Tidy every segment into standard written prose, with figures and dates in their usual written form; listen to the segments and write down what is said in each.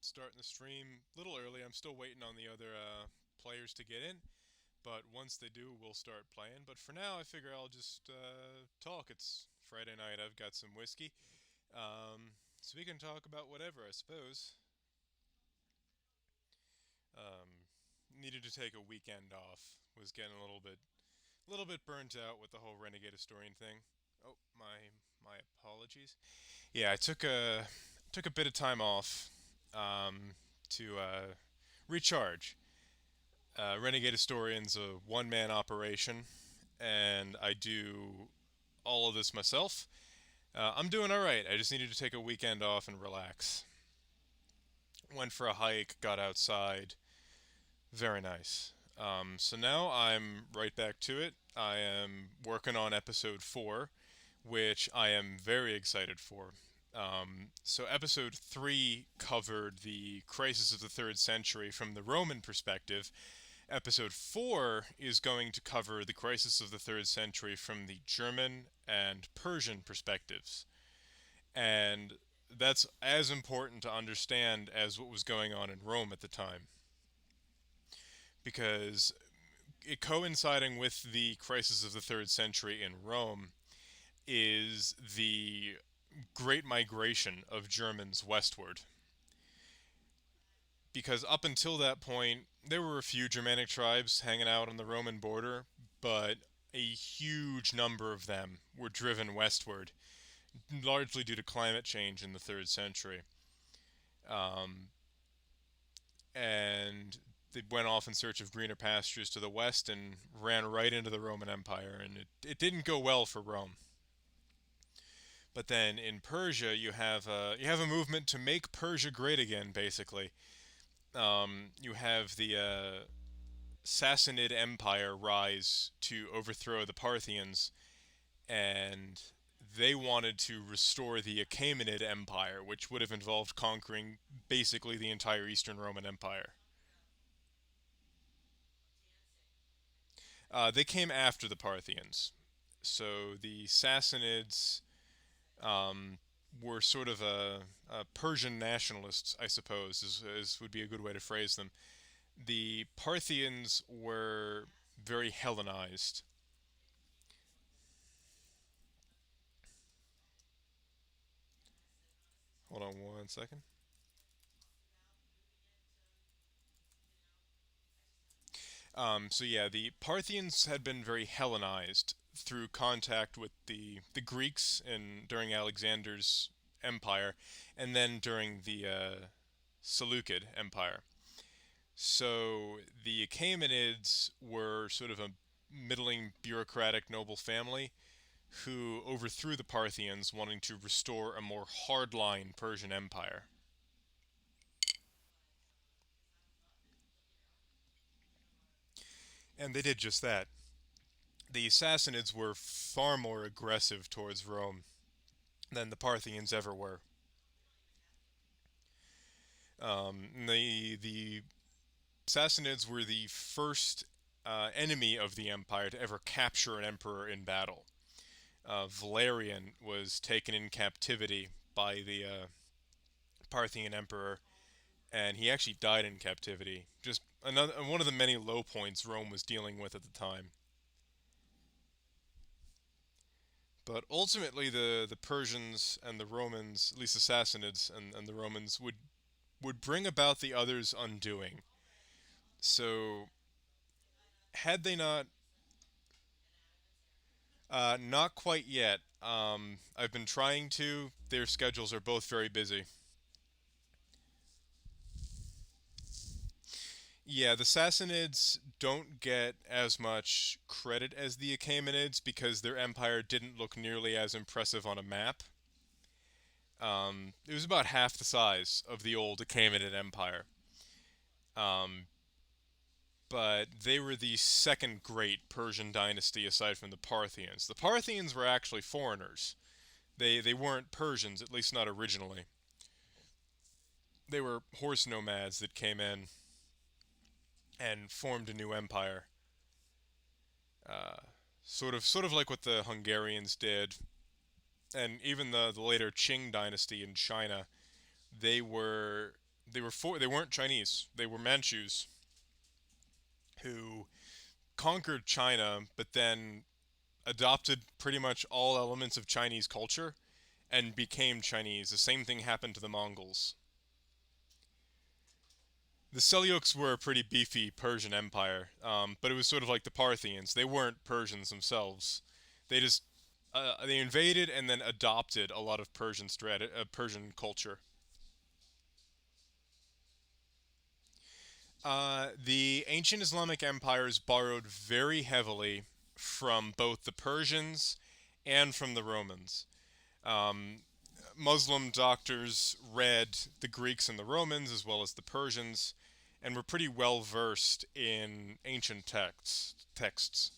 starting the stream a little early. I'm still waiting on the other players to get in, but once they do, we'll start playing. But for now, I figure I'll just talk. It's Friday night. I've got some whiskey, so we can talk about whatever, I suppose. Um, Needed to take a weekend off. Was getting a little bit burnt out with the whole Renegade Historian thing. Oh, my apologies. Yeah, I took a bit of time off to recharge. Renegade Historian's a one-man operation, and I do all of this myself. I'm doing all right. I just needed to take a weekend off and relax. Went for a hike, got outside. Very nice. So now I'm right back to it. I am working on episode 4, which I am very excited for. So, episode 3 covered the crisis of the 3rd century from the Roman perspective. Episode 4 is going to cover the crisis of the 3rd century from the German and Persian perspectives. And that's as important to understand as what was going on in Rome at the time. Because it coinciding with the crisis of the 3rd century in Rome is the great migration of Germans westward. Because up until that point, there were a few Germanic tribes hanging out on the Roman border, but a huge number of them were driven westward, largely due to climate change in the 3rd century. Um, and they went off in search of greener pastures to the west and ran right into the Roman Empire, and it didn't go well for Rome. But then in Persia, you have a movement to make Persia great again, basically. You have the Sassanid Empire rise to overthrow the Parthians, and they wanted to restore the Achaemenid Empire, which would have involved conquering basically the entire Eastern Roman Empire. They came after the Parthians. So the Sassanids um, were sort of a Persian nationalists, I suppose, would be a good way to phrase them. The Parthians were very Hellenized. Hold on one second. So yeah, the Parthians had been very Hellenized through contact with the Greeks in during Alexander's empire, and then during the Seleucid Empire. So the Achaemenids were sort of a middling bureaucratic noble family who overthrew the Parthians, wanting to restore a more hardline Persian empire. And they did just that. The Sassanids were far more aggressive towards Rome than the Parthians ever were. The Sassanids were the first enemy of the empire to ever capture an emperor in battle. Valerian was taken in captivity by the Parthian emperor, and he actually died in captivity. Just another one of the many low points Rome was dealing with at the time. But ultimately, the Persians and the Romans, at least the Sassanids and the Romans, would bring about the others' undoing. So, had they not quite yet. I've been trying to. Their schedules are both very busy. Yeah, the Sassanids don't get as much credit as the Achaemenids because their empire didn't look nearly as impressive on a map. It was about half the size of the old Achaemenid Empire. Um, but they were the second great Persian dynasty aside from the Parthians. The Parthians were actually foreigners. They weren't Persians, at least not originally. They were horse nomads that came in and formed a new empire. Sort of like what the Hungarians did, and even the later Qing dynasty in China. They were They weren't Chinese. They were Manchus who conquered China, but then adopted pretty much all elements of Chinese culture and became Chinese. The same thing happened to the Mongols. The Seljuks were a pretty beefy Persian empire, but it was sort of like the Parthians. They weren't Persians themselves. They just they invaded and then adopted a lot of Persian culture. The ancient Islamic empires borrowed very heavily from both the Persians and from the Romans. Um, Muslim doctors read the Greeks and the Romans as well as the Persians and were pretty well versed in ancient texts.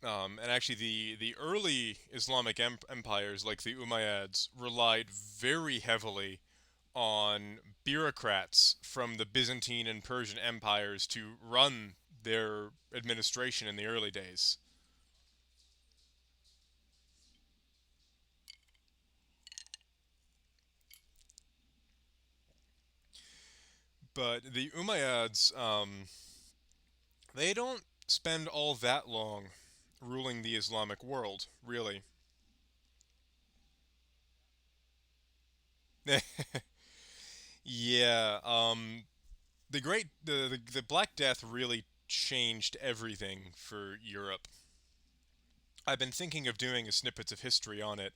And actually, the early Islamic empires, like the Umayyads, relied very heavily on bureaucrats from the Byzantine and Persian empires to run their administration in the early days. But the Umayyads, they don't spend all that long ruling the Islamic world, really. Yeah, the Black Death really changed everything for Europe. I've been thinking of doing a snippets of history on it.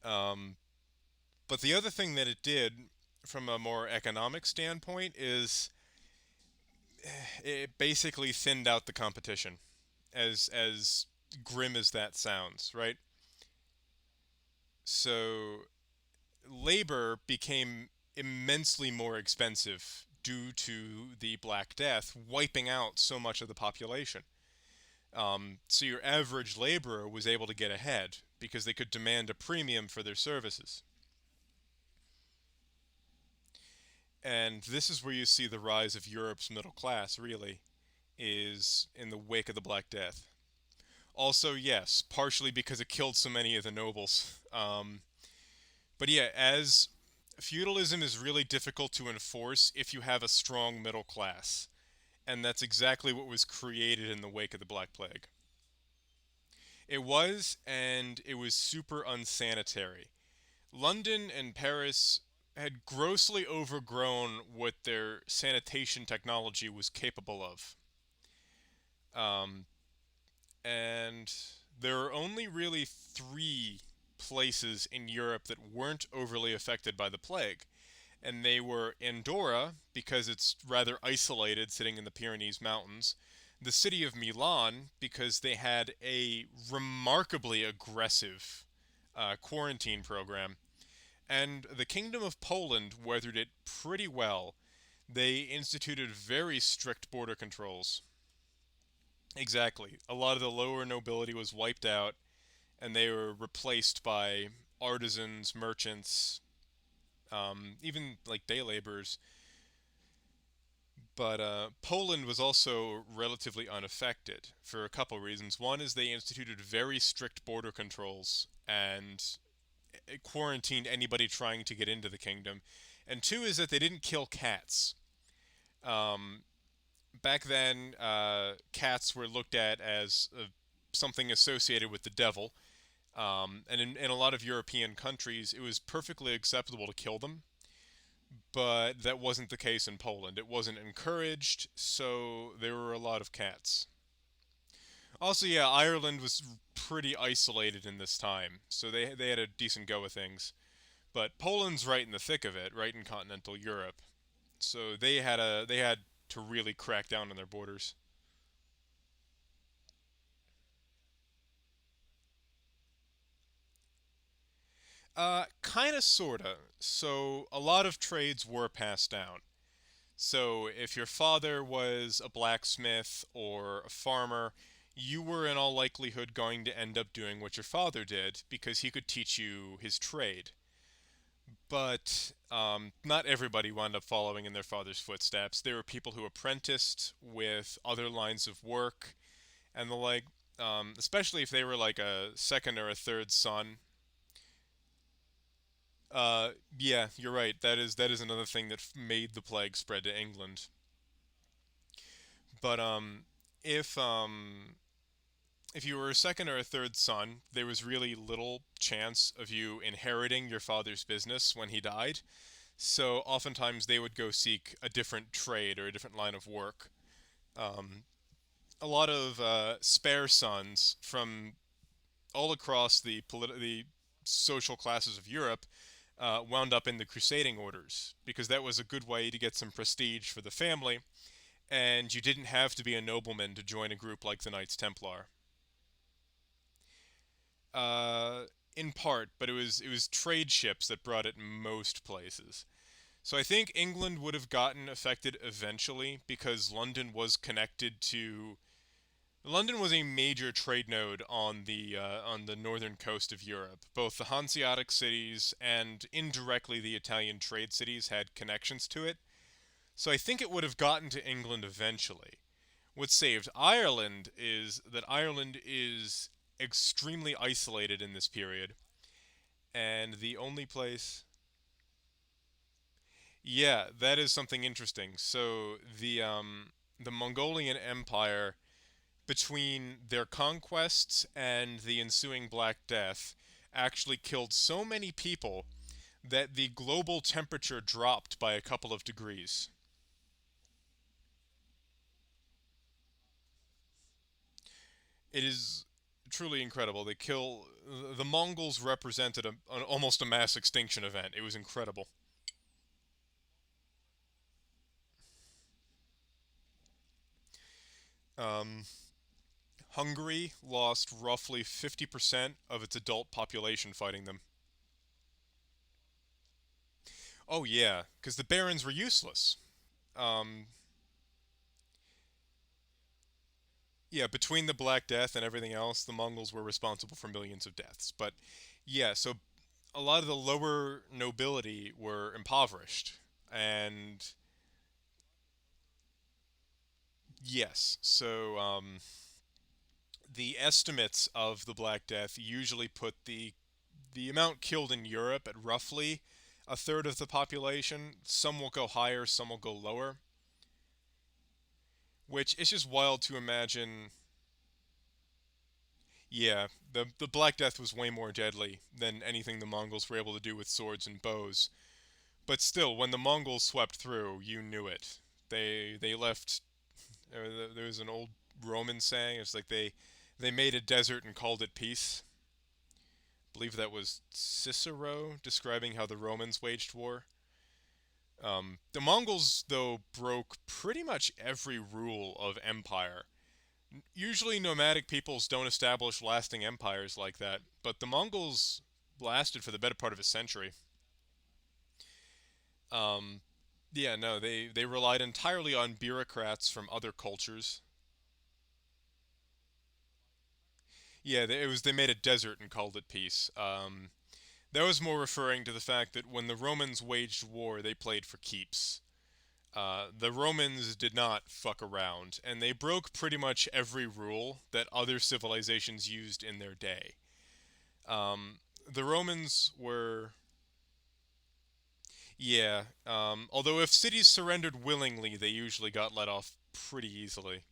Um, but the other thing that it did, from a more economic standpoint, is it basically thinned out the competition. As grim as that sounds, right? So labor became immensely more expensive due to the Black Death wiping out so much of the population. So your average laborer was able to get ahead because they could demand a premium for their services. And this is where you see the rise of Europe's middle class, really, is in the wake of the Black Death. Also, yes, partially because it killed so many of the nobles. But yeah, as feudalism is really difficult to enforce if you have a strong middle class. And that's exactly what was created in the wake of the Black Plague. It was, and it was super unsanitary. London and Paris had grossly overgrown what their sanitation technology was capable of. Um, and there are only really three places in Europe that weren't overly affected by the plague. And they were Andorra, because it's rather isolated, sitting in the Pyrenees Mountains, the city of Milan, because they had a remarkably aggressive quarantine program, and the Kingdom of Poland weathered it pretty well. They instituted very strict border controls. Exactly. A lot of the lower nobility was wiped out, and they were replaced by artisans, merchants, even like day laborers. But Poland was also relatively unaffected for a couple reasons. One is they instituted very strict border controls and quarantined anybody trying to get into the kingdom. And two is that they didn't kill cats. Um, Back then, cats were looked at as something associated with the devil. And in a lot of European countries, it was perfectly acceptable to kill them, but that wasn't the case in Poland. It wasn't encouraged, so there were a lot of cats. Also, yeah, Ireland was pretty isolated in this time, so they had a decent go of things. But Poland's right in the thick of it, right in continental Europe. So they had to really crack down on their borders. Kind of, sorta. So a lot of trades were passed down. So if your father was a blacksmith or a farmer, you were in all likelihood going to end up doing what your father did because he could teach you his trade. But not everybody wound up following in their father's footsteps. There were people who apprenticed with other lines of work and the like, especially if they were like a second or a third son. Yeah, you're right. That is another thing that made the plague spread to England. But if um, if you were a second or a third son, there was really little chance of you inheriting your father's business when he died. So oftentimes they would go seek a different trade or a different line of work. Um, a lot of spare sons from all across the social classes of Europe wound up in the crusading orders because that was a good way to get some prestige for the family, and you didn't have to be a nobleman to join a group like the Knights Templar. Uh, in part, but it was trade ships that brought it most places. So I think England would have gotten affected eventually because London was a major trade node on the northern coast of Europe. Both the Hanseatic cities and indirectly the Italian trade cities had connections to it. So I think it would have gotten to England eventually. What saved Ireland is that Ireland is extremely isolated in this period, and the only place. Yeah, that is something interesting. So the Mongolian Empire, between their conquests and the ensuing Black Death, actually killed so many people that the global temperature dropped by a couple of degrees. It is truly incredible. The Mongols represented almost a mass extinction event. It was incredible. Um, Hungary lost roughly 50% of its adult population fighting them. Oh yeah, because the barons were useless. Um, yeah, between the Black Death and everything else, the Mongols were responsible for millions of deaths. But yeah, so a lot of the lower nobility were impoverished, and yes, so the estimates of the Black Death usually put the amount killed in Europe at roughly a third of the population. Some will go higher, some will go lower, which it's just wild to imagine. Yeah, the Black Death was way more deadly than anything the Mongols were able to do with swords and bows. But still, when the Mongols swept through, you knew it. They left. There was an old Roman saying. It's like they made a desert and called it peace. I believe that was Cicero describing how the Romans waged war. The Mongols, though, broke pretty much every rule of empire. Usually, nomadic peoples don't establish lasting empires like that, but the Mongols lasted for the better part of a century. Um, yeah, no, they relied entirely on bureaucrats from other cultures. Yeah, they made a desert and called it peace. That was more referring to the fact that when the Romans waged war, they played for keeps. The Romans did not fuck around, and they broke pretty much every rule that other civilizations used in their day. The Romans were, yeah. Although if cities surrendered willingly, they usually got let off pretty easily.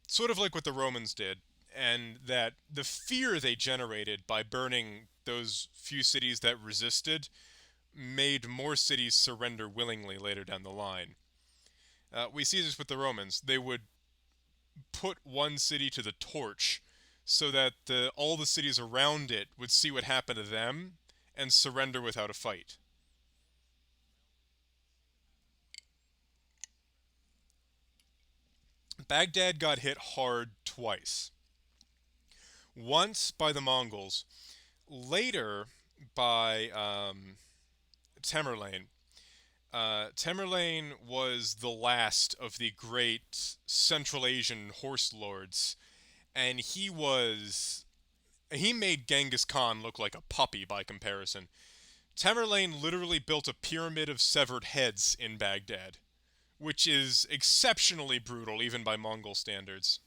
Sort of like what the Romans did, and that the fear they generated by burning those few cities that resisted made more cities surrender willingly later down the line. We see this with the Romans. They would put one city to the torch so that all the cities around it would see what happened to them and surrender without a fight. Baghdad got hit hard twice. Once by the Mongols, later by Tamerlane. Tamerlane was the last of the great Central Asian horse lords, and he made Genghis Khan look like a puppy by comparison. Tamerlane literally built a pyramid of severed heads in Baghdad, which is exceptionally brutal even by Mongol standards.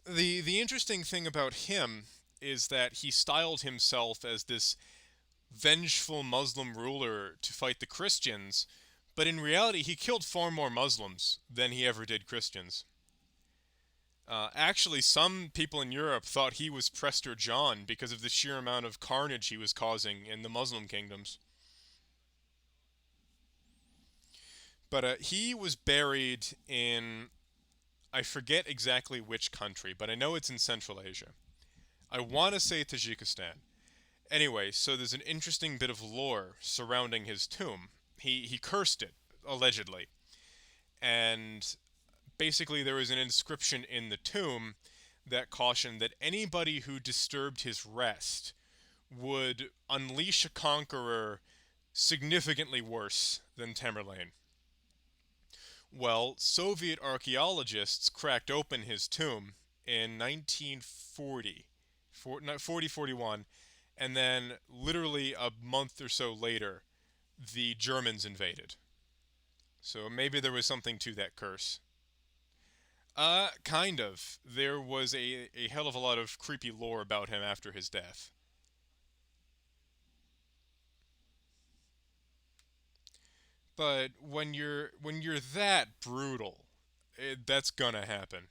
The interesting thing about him is that he styled himself as this vengeful Muslim ruler to fight the Christians, but in reality, he killed far more Muslims than he ever did Christians. Actually, some people in Europe thought he was Prester John because of the sheer amount of carnage he was causing in the Muslim kingdoms. But he was buried in, I forget exactly which country, but I know it's in Central Asia. I want to say Tajikistan. Anyway, so there's an interesting bit of lore surrounding his tomb. He cursed it, allegedly. And basically, there was an inscription in the tomb that cautioned that anybody who disturbed his rest would unleash a conqueror significantly worse than Tamerlane. Well, Soviet archaeologists cracked open his tomb in 1940, 41, and then literally a month or so later, the Germans invaded. So maybe there was something to that curse. Kind of. There was a hell of a lot of creepy lore about him after his death. But when you're that brutal, that's gonna happen.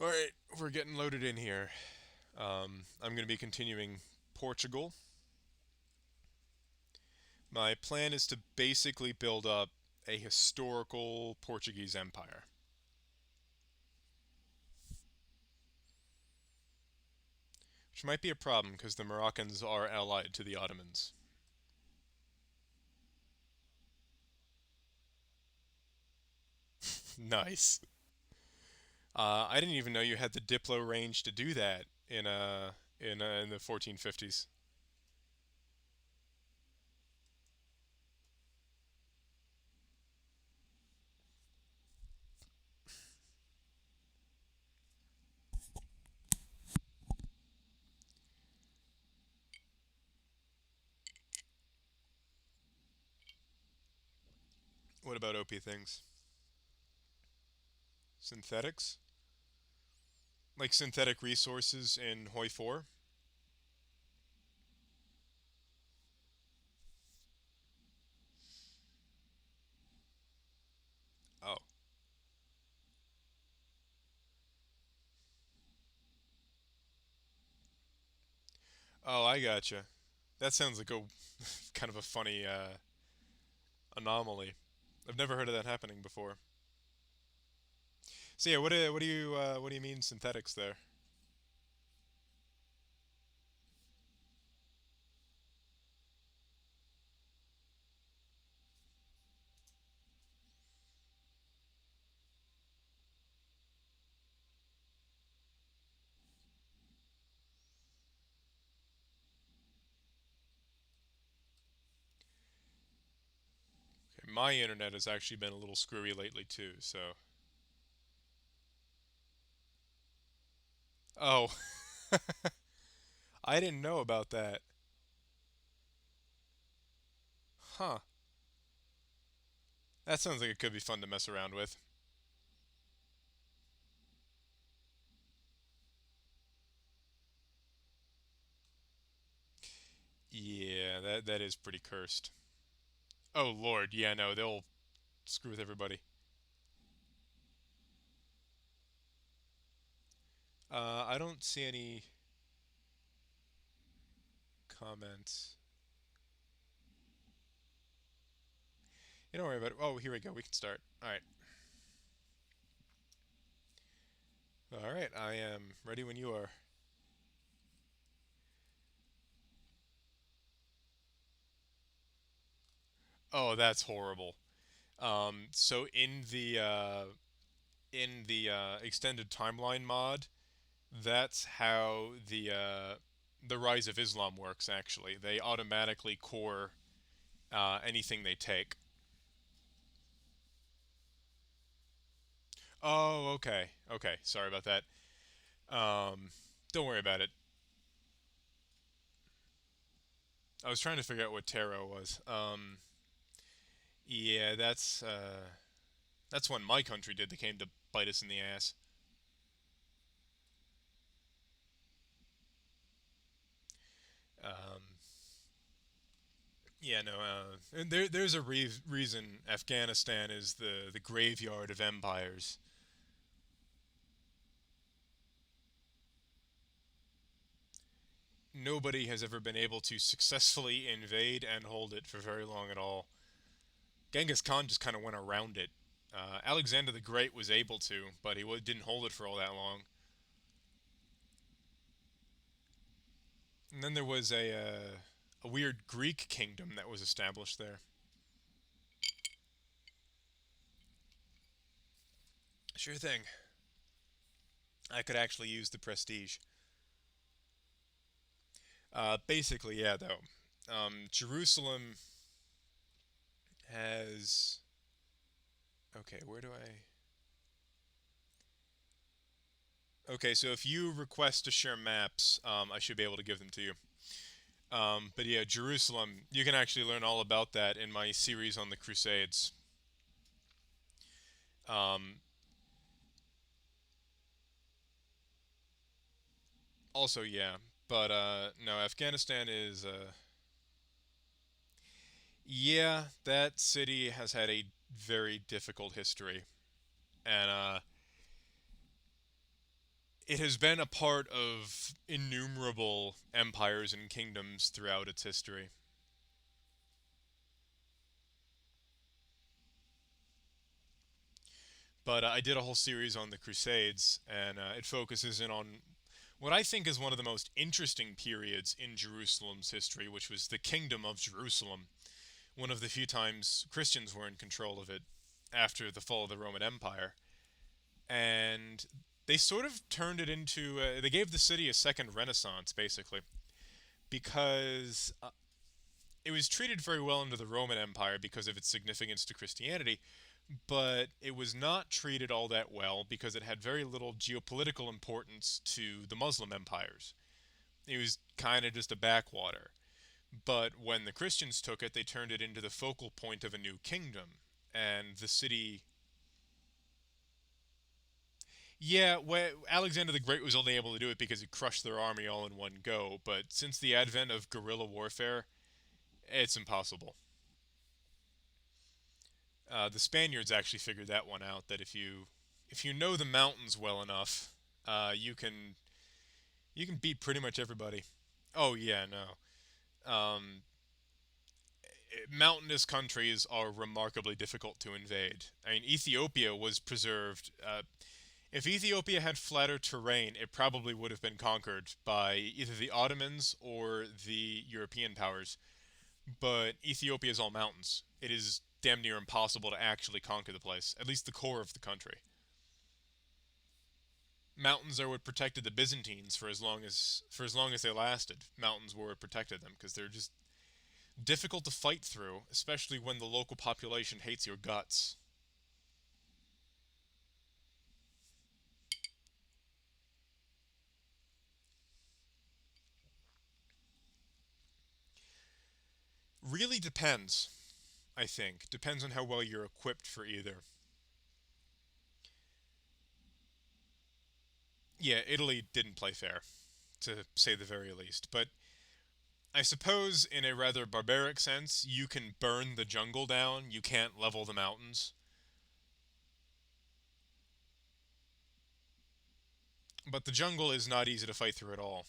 All right, we're getting loaded in here. I'm gonna be continuing Portugal. My plan is to basically build up a historical Portuguese empire. Which might be a problem because the Moroccans are allied to the Ottomans. Nice. I didn't even know you had the Diplo range to do that in the 1450s. What about OP things? Synthetics? Like synthetic resources in Hoi 4? Oh. Oh, I gotcha. That sounds like a kind of a funny anomaly. I've never heard of that happening before. So yeah, what do you mean synthetics there? Okay, my internet has actually been a little screwy lately too, so. Oh, I didn't know about that. Huh. That sounds like it could be fun to mess around with. Yeah, that is pretty cursed. Oh lord, yeah, no, they'll screw with everybody. I don't see any comments. You don't worry about it. Oh, here we go. We can start. All right. All right. I am ready when you are. Oh, that's horrible. So in the extended timeline mod, that's how the rise of Islam works. Actually, they automatically core anything they take. Oh, okay. Okay. Sorry about that. Um, don't worry about it. I was trying to figure out what taro was. Yeah, that's when my country did. They came to bite us in the ass. Um, yeah, no. And there's a reason Afghanistan is the graveyard of empires. Nobody has ever been able to successfully invade and hold it for very long at all. Genghis Khan just kind of went around it. Alexander the Great was able to, but he didn't hold it for all that long. And then there was a weird Greek kingdom that was established there. Sure thing. I could actually use the prestige. Basically, yeah, though. Jerusalem has. Okay, where do I. Okay, so if you request to share maps, I should be able to give them to you. But yeah, Jerusalem, you can actually learn all about that in my series on the Crusades. Um, Also, yeah, but no, Afghanistan is. Yeah, that city has had a very difficult history, and it has been a part of innumerable empires and kingdoms throughout its history. But I did a whole series on the Crusades, and it focuses in on what I think is one of the most interesting periods in Jerusalem's history, which was the Kingdom of Jerusalem, one of the few times Christians were in control of it after the fall of the Roman Empire. And they sort of turned it into, they gave the city a second renaissance, basically, because it was treated very well under the Roman Empire because of its significance to Christianity, but it was not treated all that well because it had very little geopolitical importance to the Muslim empires. It was kind of just a backwater. But when the Christians took it, they turned it into the focal point of a new kingdom. And the city. Yeah, well, Alexander the Great was only able to do it because he crushed their army all in one go. But since the advent of guerrilla warfare, it's impossible. The Spaniards actually figured that one out. That if you know the mountains well enough, you can beat pretty much everybody. Oh yeah, no. Mountainous countries are remarkably difficult to invade. I mean, Ethiopia was preserved. If Ethiopia had flatter terrain, it probably would have been conquered by either the Ottomans or the European powers. But Ethiopia is all mountains. It is damn near impossible to actually conquer the place, at least the core of the country. Mountains are what protected the Byzantines for as long as they lasted. Mountains were what protected them because they're just difficult to fight through, especially when the local population hates your guts. Really depends, I think. Depends on how well you're equipped for either. Yeah, Italy didn't play fair, to say the very least. But I suppose, in a rather barbaric sense, you can burn the jungle down, you can't level the mountains. But the jungle is not easy to fight through at all.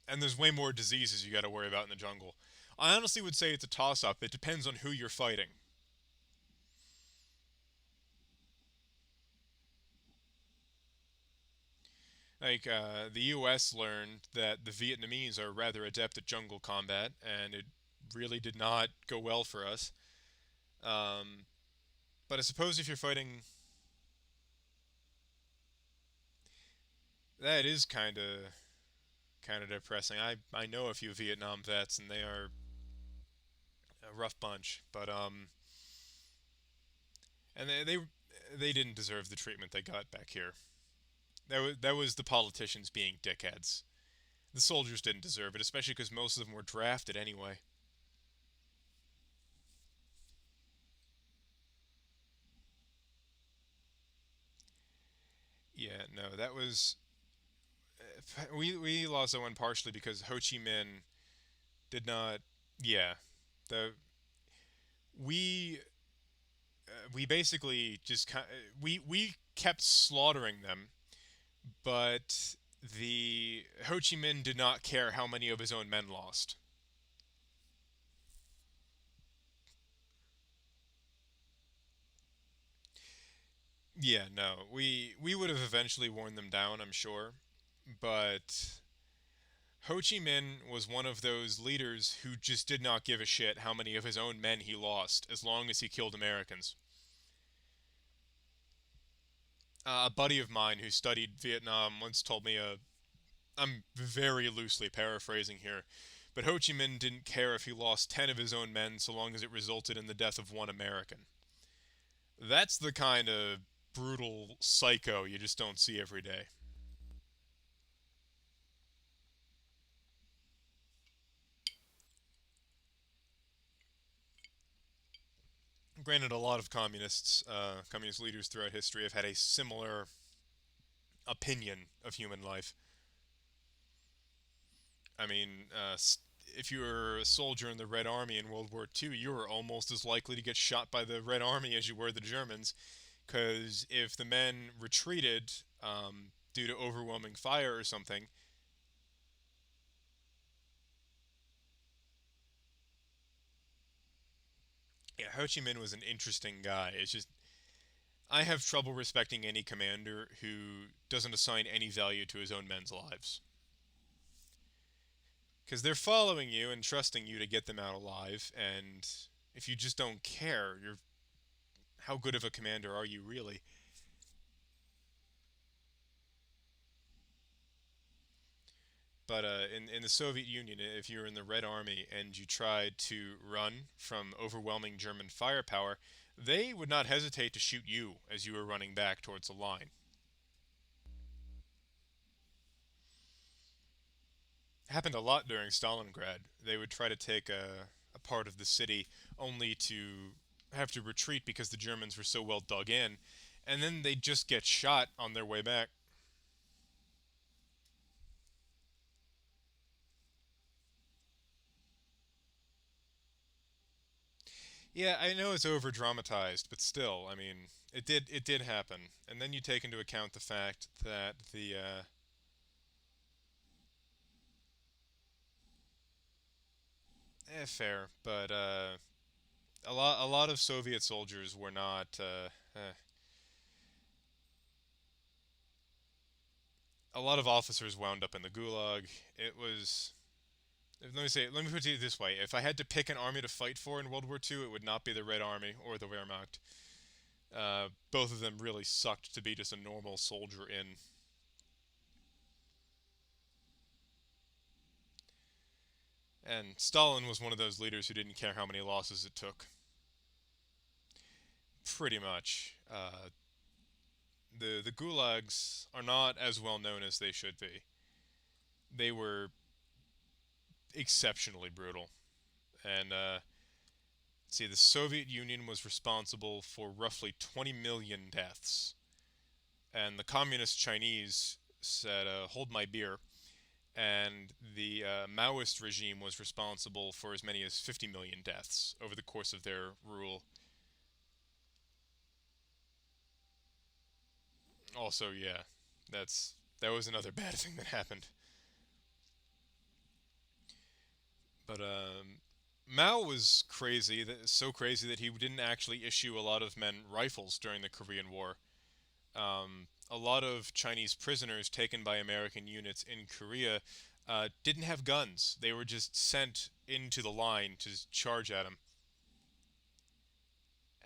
And there's way more diseases you gotta worry about in the jungle. I honestly would say it's a toss up. It depends on who you're fighting. Like, the US learned that the Vietnamese are rather adept at jungle combat, and it really did not go well for us. Um, but I suppose if you're fighting. That is kind of depressing. I know a few Vietnam vets, and they are a rough bunch. But and they didn't deserve the treatment they got back here. That was the politicians being dickheads. the soldiers didn't deserve it, especially because most of them were drafted anyway. Yeah, no, that was we lost that one partially because Ho Chi Minh did not. Yeah, the we we basically just we kept slaughtering them, but the Ho Chi Minh did not care how many of his own men lost. Yeah, no, we would have eventually worn them down, I'm sure, but Ho Chi Minh was one of those leaders who just did not give a shit how many of his own men he lost, as long as he killed Americans. A buddy of mine who studied Vietnam once told me, I'm very loosely paraphrasing here, but Ho Chi Minh didn't care if he lost 10 of his own men so long as it resulted in the death of one American. That's the kind of brutal psycho you just don't see every day. Granted, a lot of communist leaders throughout history have had a similar opinion of human life. I mean, if you were a soldier in the Red Army in World War II, you were almost as likely to get shot by the Red Army as you were the Germans, because if the men retreated due to overwhelming fire or something, yeah, Ho Chi Minh was an interesting guy. It's just I have trouble respecting any commander who doesn't assign any value to his own men's lives. Because they're following you and trusting you to get them out alive, and if you just don't care, you're how good of a commander are you really? But in the Soviet Union, if you were in the Red Army and you tried to run from overwhelming German firepower, they would not hesitate to shoot you as you were running back towards the line. It happened a lot during Stalingrad. They would try to take a part of the city only to have to retreat because the Germans were so well dug in, and then they'd just get shot on their way back. Yeah, I know it's over dramatized, but still, I mean, it did happen. And then you take into account the fact that the fair, but a lot of Soviet soldiers were not a lot of officers wound up in the gulag. It was let me put it this way: if I had to pick an army to fight for in World War II, it would not be the Red Army or the Wehrmacht. Both of them really sucked to be just a normal soldier in. And Stalin was one of those leaders who didn't care how many losses it took. Pretty much. The gulags are not as well known as they should be. They were exceptionally brutal. And see, the Soviet Union was responsible for roughly 20 million deaths. And the communist Chinese said, hold my beer. And the Maoist regime was responsible for as many as 50 million deaths over the course of their rule. Also, yeah, that was another bad thing that happened. But Mao was crazy, so crazy that he didn't actually issue a lot of men rifles during the Korean War. A lot of Chinese prisoners taken by American units in Korea didn't have guns. They were just sent into the line to charge at him.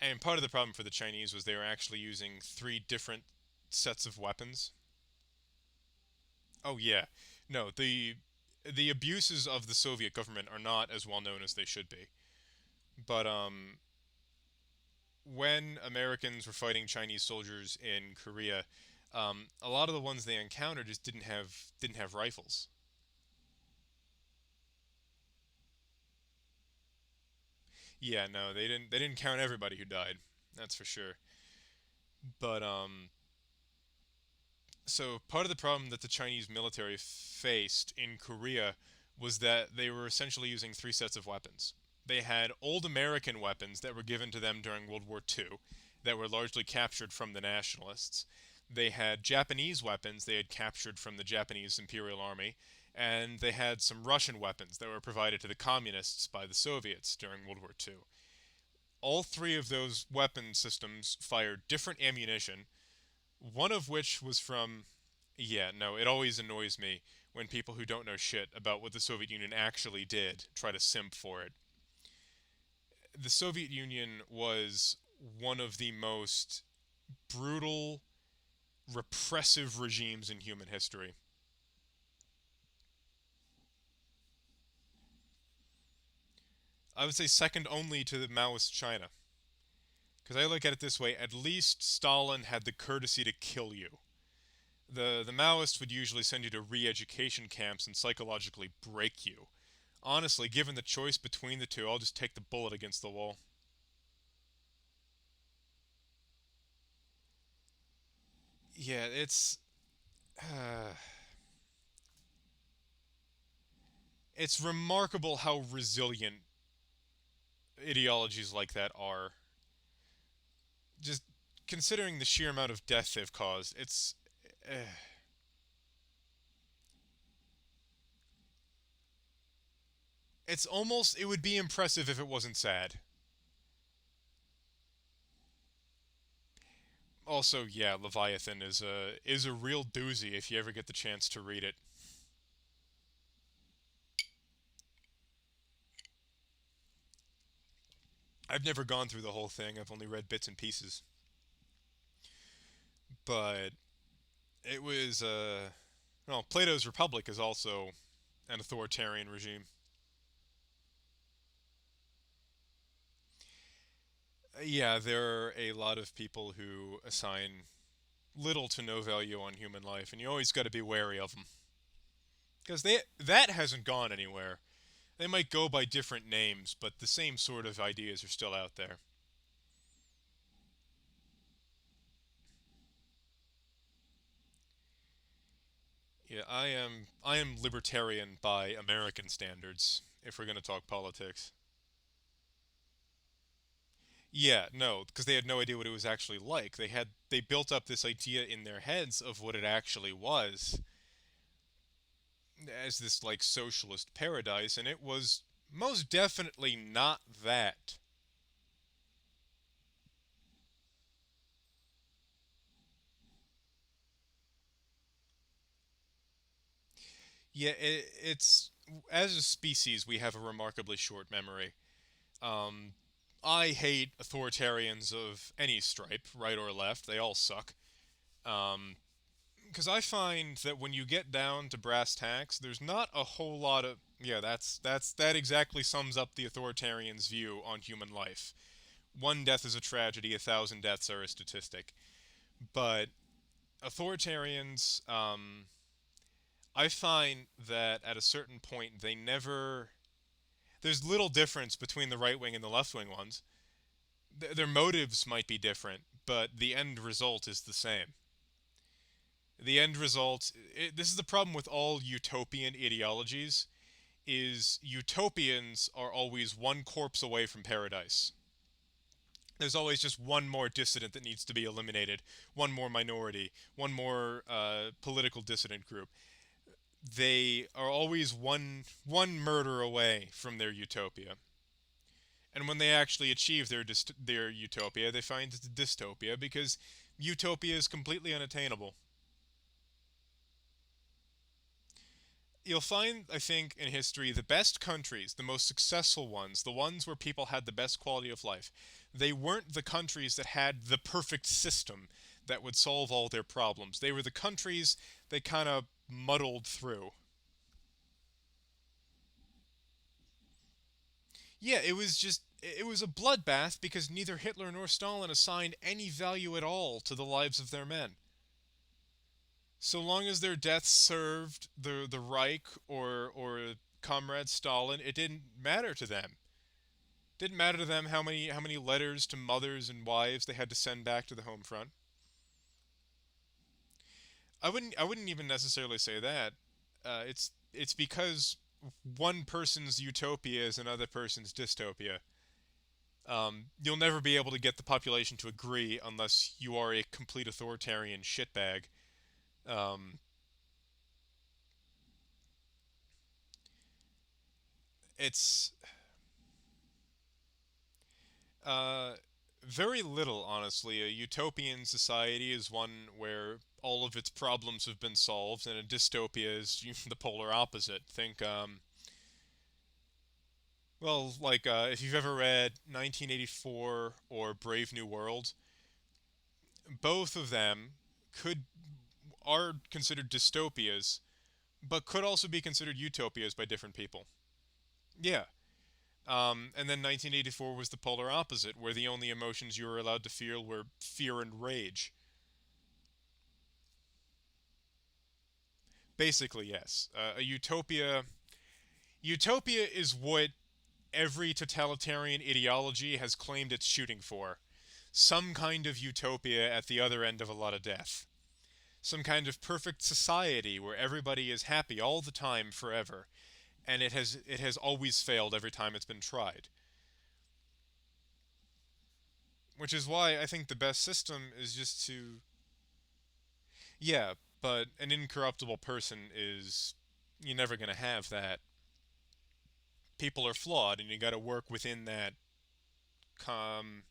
And part of the problem for the Chinese was they were actually using three different sets of weapons. Oh yeah, no, the abuses of the Soviet government are not as well known as they should be. But when Americans were fighting Chinese soldiers in Korea, a lot of the ones they encountered just didn't have rifles. Yeah, no, they didn't count everybody who died. That's for sure. But so part of the problem that the Chinese military faced in Korea was that they were essentially using three sets of weapons. They had old American weapons that were given to them during World War II that were largely captured from the nationalists. They had Japanese weapons they had captured from the Japanese Imperial Army, and they had some Russian weapons that were provided to the communists by the Soviets during World War II. All three of those weapon systems fired different ammunition, one of which was from. Yeah, no, it always annoys me when people who don't know shit about what the Soviet Union actually did try to simp for it. The Soviet Union was one of the most brutal, repressive regimes in human history. I would say second only to the Maoist China. Because I look at it this way, at least Stalin had the courtesy to kill you. The Maoists would usually send you to re-education camps and psychologically break you. Honestly, given the choice between the two, I'll just take the bullet against the wall. Yeah, uh, it's remarkable how resilient ideologies like that are. Just considering the sheer amount of death they've caused, uh, it's almost it would be impressive if it wasn't sad. Also, yeah, Leviathan is a real doozy if you ever get the chance to read it. I've never gone through the whole thing. I've only read bits and pieces. But it was well, Plato's Republic is also an authoritarian regime. Yeah, there are a lot of people who assign little to no value on human life, and you always got to be wary of them because they that hasn't gone anywhere. They might go by different names, but the same sort of ideas are still out there. Yeah, I am libertarian by American standards if we're going to talk politics. Yeah, no, because they had no idea what it was actually like. They built up this idea in their heads of what it actually was as this like socialist paradise, and it was most definitely not that. Yeah, it's as a species we have a remarkably short memory. Um, I hate authoritarians of any stripe, right or left. They all suck. Um, because I find that when you get down to brass tacks, there's not a whole lot of yeah. That exactly sums up the authoritarian's view on human life. One death is a tragedy, a thousand deaths are a statistic. But authoritarians, I find that at a certain point they never. There's little difference between the right wing and the left wing ones. Their motives might be different, but the end result is the same. The end result. This is the problem with all utopian ideologies: is utopians are always one corpse away from paradise. There's always just one more dissident that needs to be eliminated, one more minority, one more political dissident group. They are always one murder away from their utopia. And when they actually achieve their utopia, they find it's a dystopia because utopia is completely unattainable. You'll find, I think, in history, the best countries, the most successful ones, the ones where people had the best quality of life, they weren't the countries that had the perfect system that would solve all their problems. They were the countries that kind of muddled through. Yeah, it was a bloodbath because neither Hitler nor Stalin assigned any value at all to the lives of their men. So long as their deaths served the Reich or Comrade Stalin, it didn't matter to them. Didn't matter to them how many letters to mothers and wives they had to send back to the home front. I wouldn't even necessarily say that. It's because one person's utopia is another person's dystopia. You'll never be able to get the population to agree unless you are a complete authoritarian shitbag. Um, it's uh, very little, honestly. A utopian society is one where all of its problems have been solved, and a dystopia is the polar opposite. Think, well, like if you've ever read 1984 or Brave New World, both of them could are considered dystopias, but could also be considered utopias by different people. Yeah. And then 1984 was the polar opposite, where the only emotions you were allowed to feel were fear and rage. Basically, yes. A utopia is what every totalitarian ideology has claimed it's shooting for. Some kind of utopia at the other end of a lot of death. Some kind of perfect society where everybody is happy all the time forever, and it has always failed every time it's been tried. Which is why I think the best system is just to, yeah, but an incorruptible person is, you're never going to have that. People are flawed and you got to work within that. um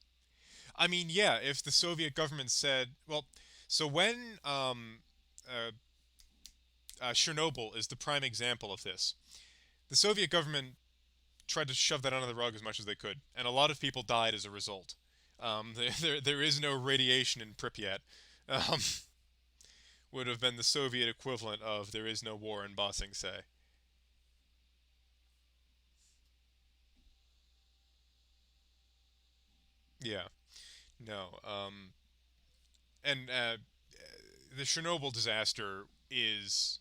I mean, yeah, if the Soviet government said, well, so when uh, Chernobyl is the prime example of this. The Soviet government tried to shove that under the rug as much as they could, and a lot of people died as a result. There is no radiation in Pripyat. Um, would have been the Soviet equivalent of there is no war in Ba Sing Se. Yeah, no. And the Chernobyl disaster is.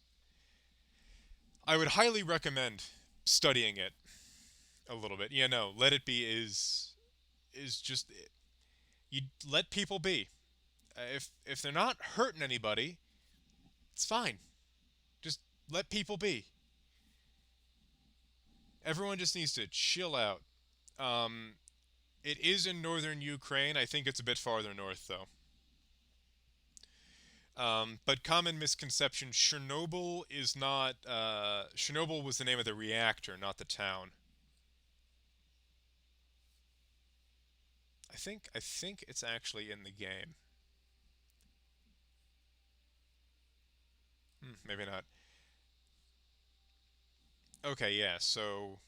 I would highly recommend studying it a little bit. Yeah, no, Let It Be is just you let people be. If they're not hurting anybody, it's fine. Just let people be. Everyone just needs to chill out. Um, it is in northern Ukraine. I think it's a bit farther north though. But common misconception: Chernobyl is not. Chernobyl was the name of the reactor, not the town. I think it's actually in the game. Maybe not. Okay, yeah. So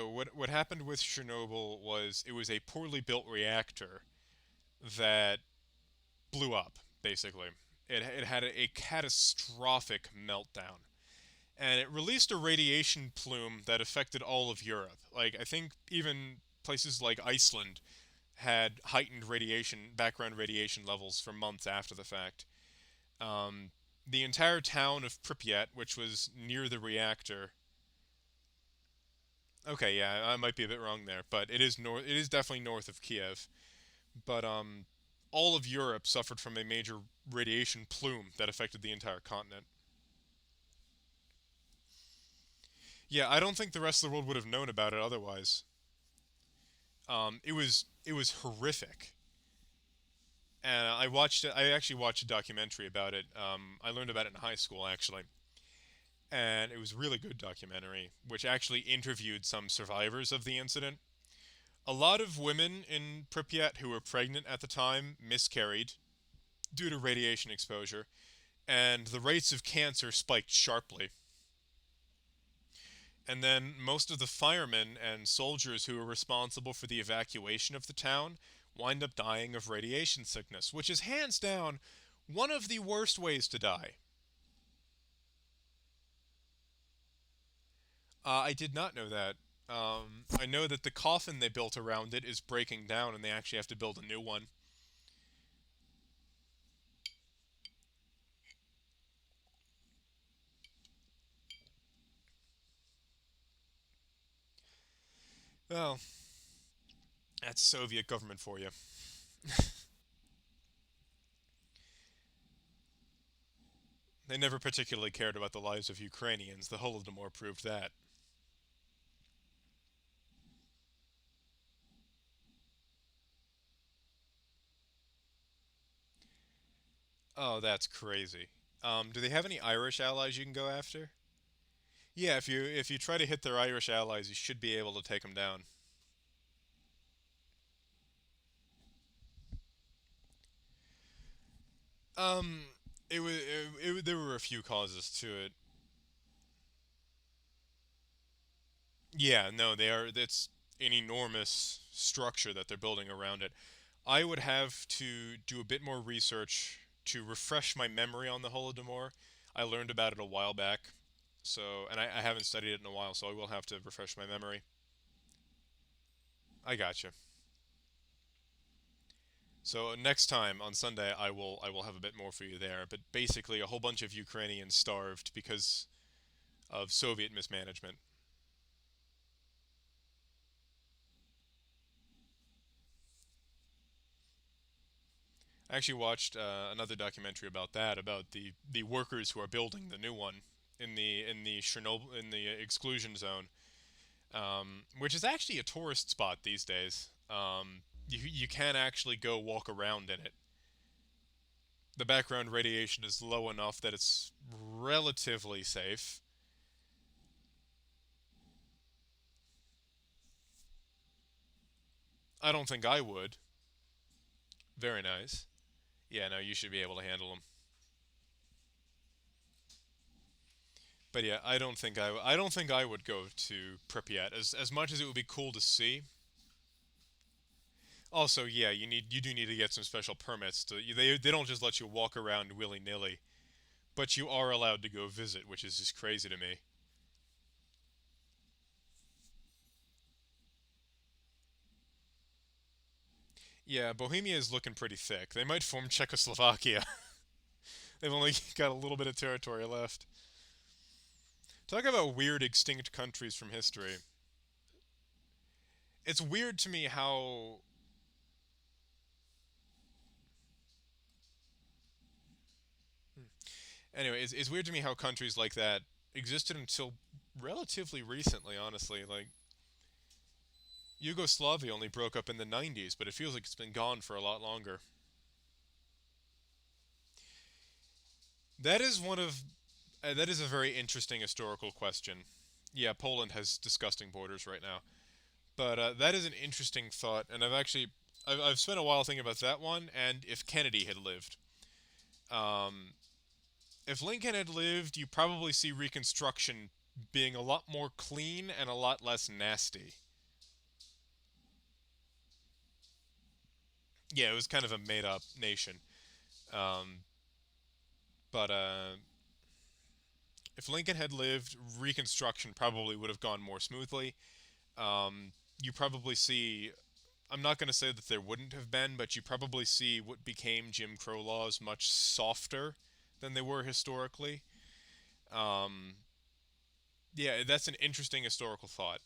what happened with Chernobyl was it was a poorly built reactor that blew up. Basically, it had a catastrophic meltdown, and it released a radiation plume that affected all of Europe. Like I think even places like Iceland had heightened background radiation levels for months after the fact. Um, the entire town of Pripyat, which was near the reactor. Okay, yeah, I might be a bit wrong there, but it is north. It is definitely north of Kiev. But all of Europe suffered from a major radiation plume that affected the entire continent. Yeah, I don't think the rest of the world would have known about it otherwise. It was horrific, and I watched it. I actually watched a documentary about it. I learned about it in high school actually, and it was a really good documentary, which actually interviewed some survivors of the incident. A lot of women in Pripyat who were pregnant at the time miscarried due to radiation exposure, and the rates of cancer spiked sharply. And then most of the firemen and soldiers who were responsible for the evacuation of the town wind up dying of radiation sickness, which is hands down one of the worst ways to die. I did not know that. I know that the coffin they built around it is breaking down and they actually have to build a new one. Well, that's Soviet government for you. They never particularly cared about the lives of Ukrainians. The Holodomor proved that. Oh, that's crazy. Do they have any Irish allies you can go after? Yeah, if you try to hit their Irish allies, you should be able to take them down. Um, there were a few causes to it. Yeah, no, they are. It's an enormous structure that they're building around it. I would have to do a bit more research to refresh my memory on the Holodomor. I learned about it a while back, so I haven't studied it in a while, so I will have to refresh my memory. I gotcha. So next time on Sunday, I will have a bit more for you there. But basically, a whole bunch of Ukrainians starved because of Soviet mismanagement. I actually watched another documentary about that, about the workers who are building the new one in the Chernobyl in the exclusion zone, which is actually a tourist spot these days. You can actually go walk around in it. The background radiation is low enough that it's relatively safe. I don't think I would. Very nice. Yeah, no, you should be able to handle them. But yeah, I don't think I would go to Pripyat as much as it would be cool to see. Also, yeah, you do need to get some special permits to they don't just let you walk around willy-nilly, but you are allowed to go visit, which is just crazy to me. Yeah, Bohemia is looking pretty thick. They might form Czechoslovakia. They've only got a little bit of territory left. Talk about weird extinct countries from history. It's weird to me how anyway, it's weird to me how countries like that existed until relatively recently, honestly. Like Yugoslavia only broke up in the 90s, but it feels like it's been gone for a lot longer. That is one of that is a very interesting historical question. Yeah, Poland has disgusting borders right now, but that is an interesting thought, and I've spent a while thinking about that one. And if Kennedy had lived, um, if Lincoln had lived, you probably see Reconstruction being a lot more clean and a lot less nasty. Yeah, it was kind of a made-up nation. Um, but if Lincoln had lived, Reconstruction probably would have gone more smoothly. You probably see. I'm not going to say that there wouldn't have been, but you probably see what became Jim Crow laws much softer than they were historically. Um, yeah, that's an interesting historical thought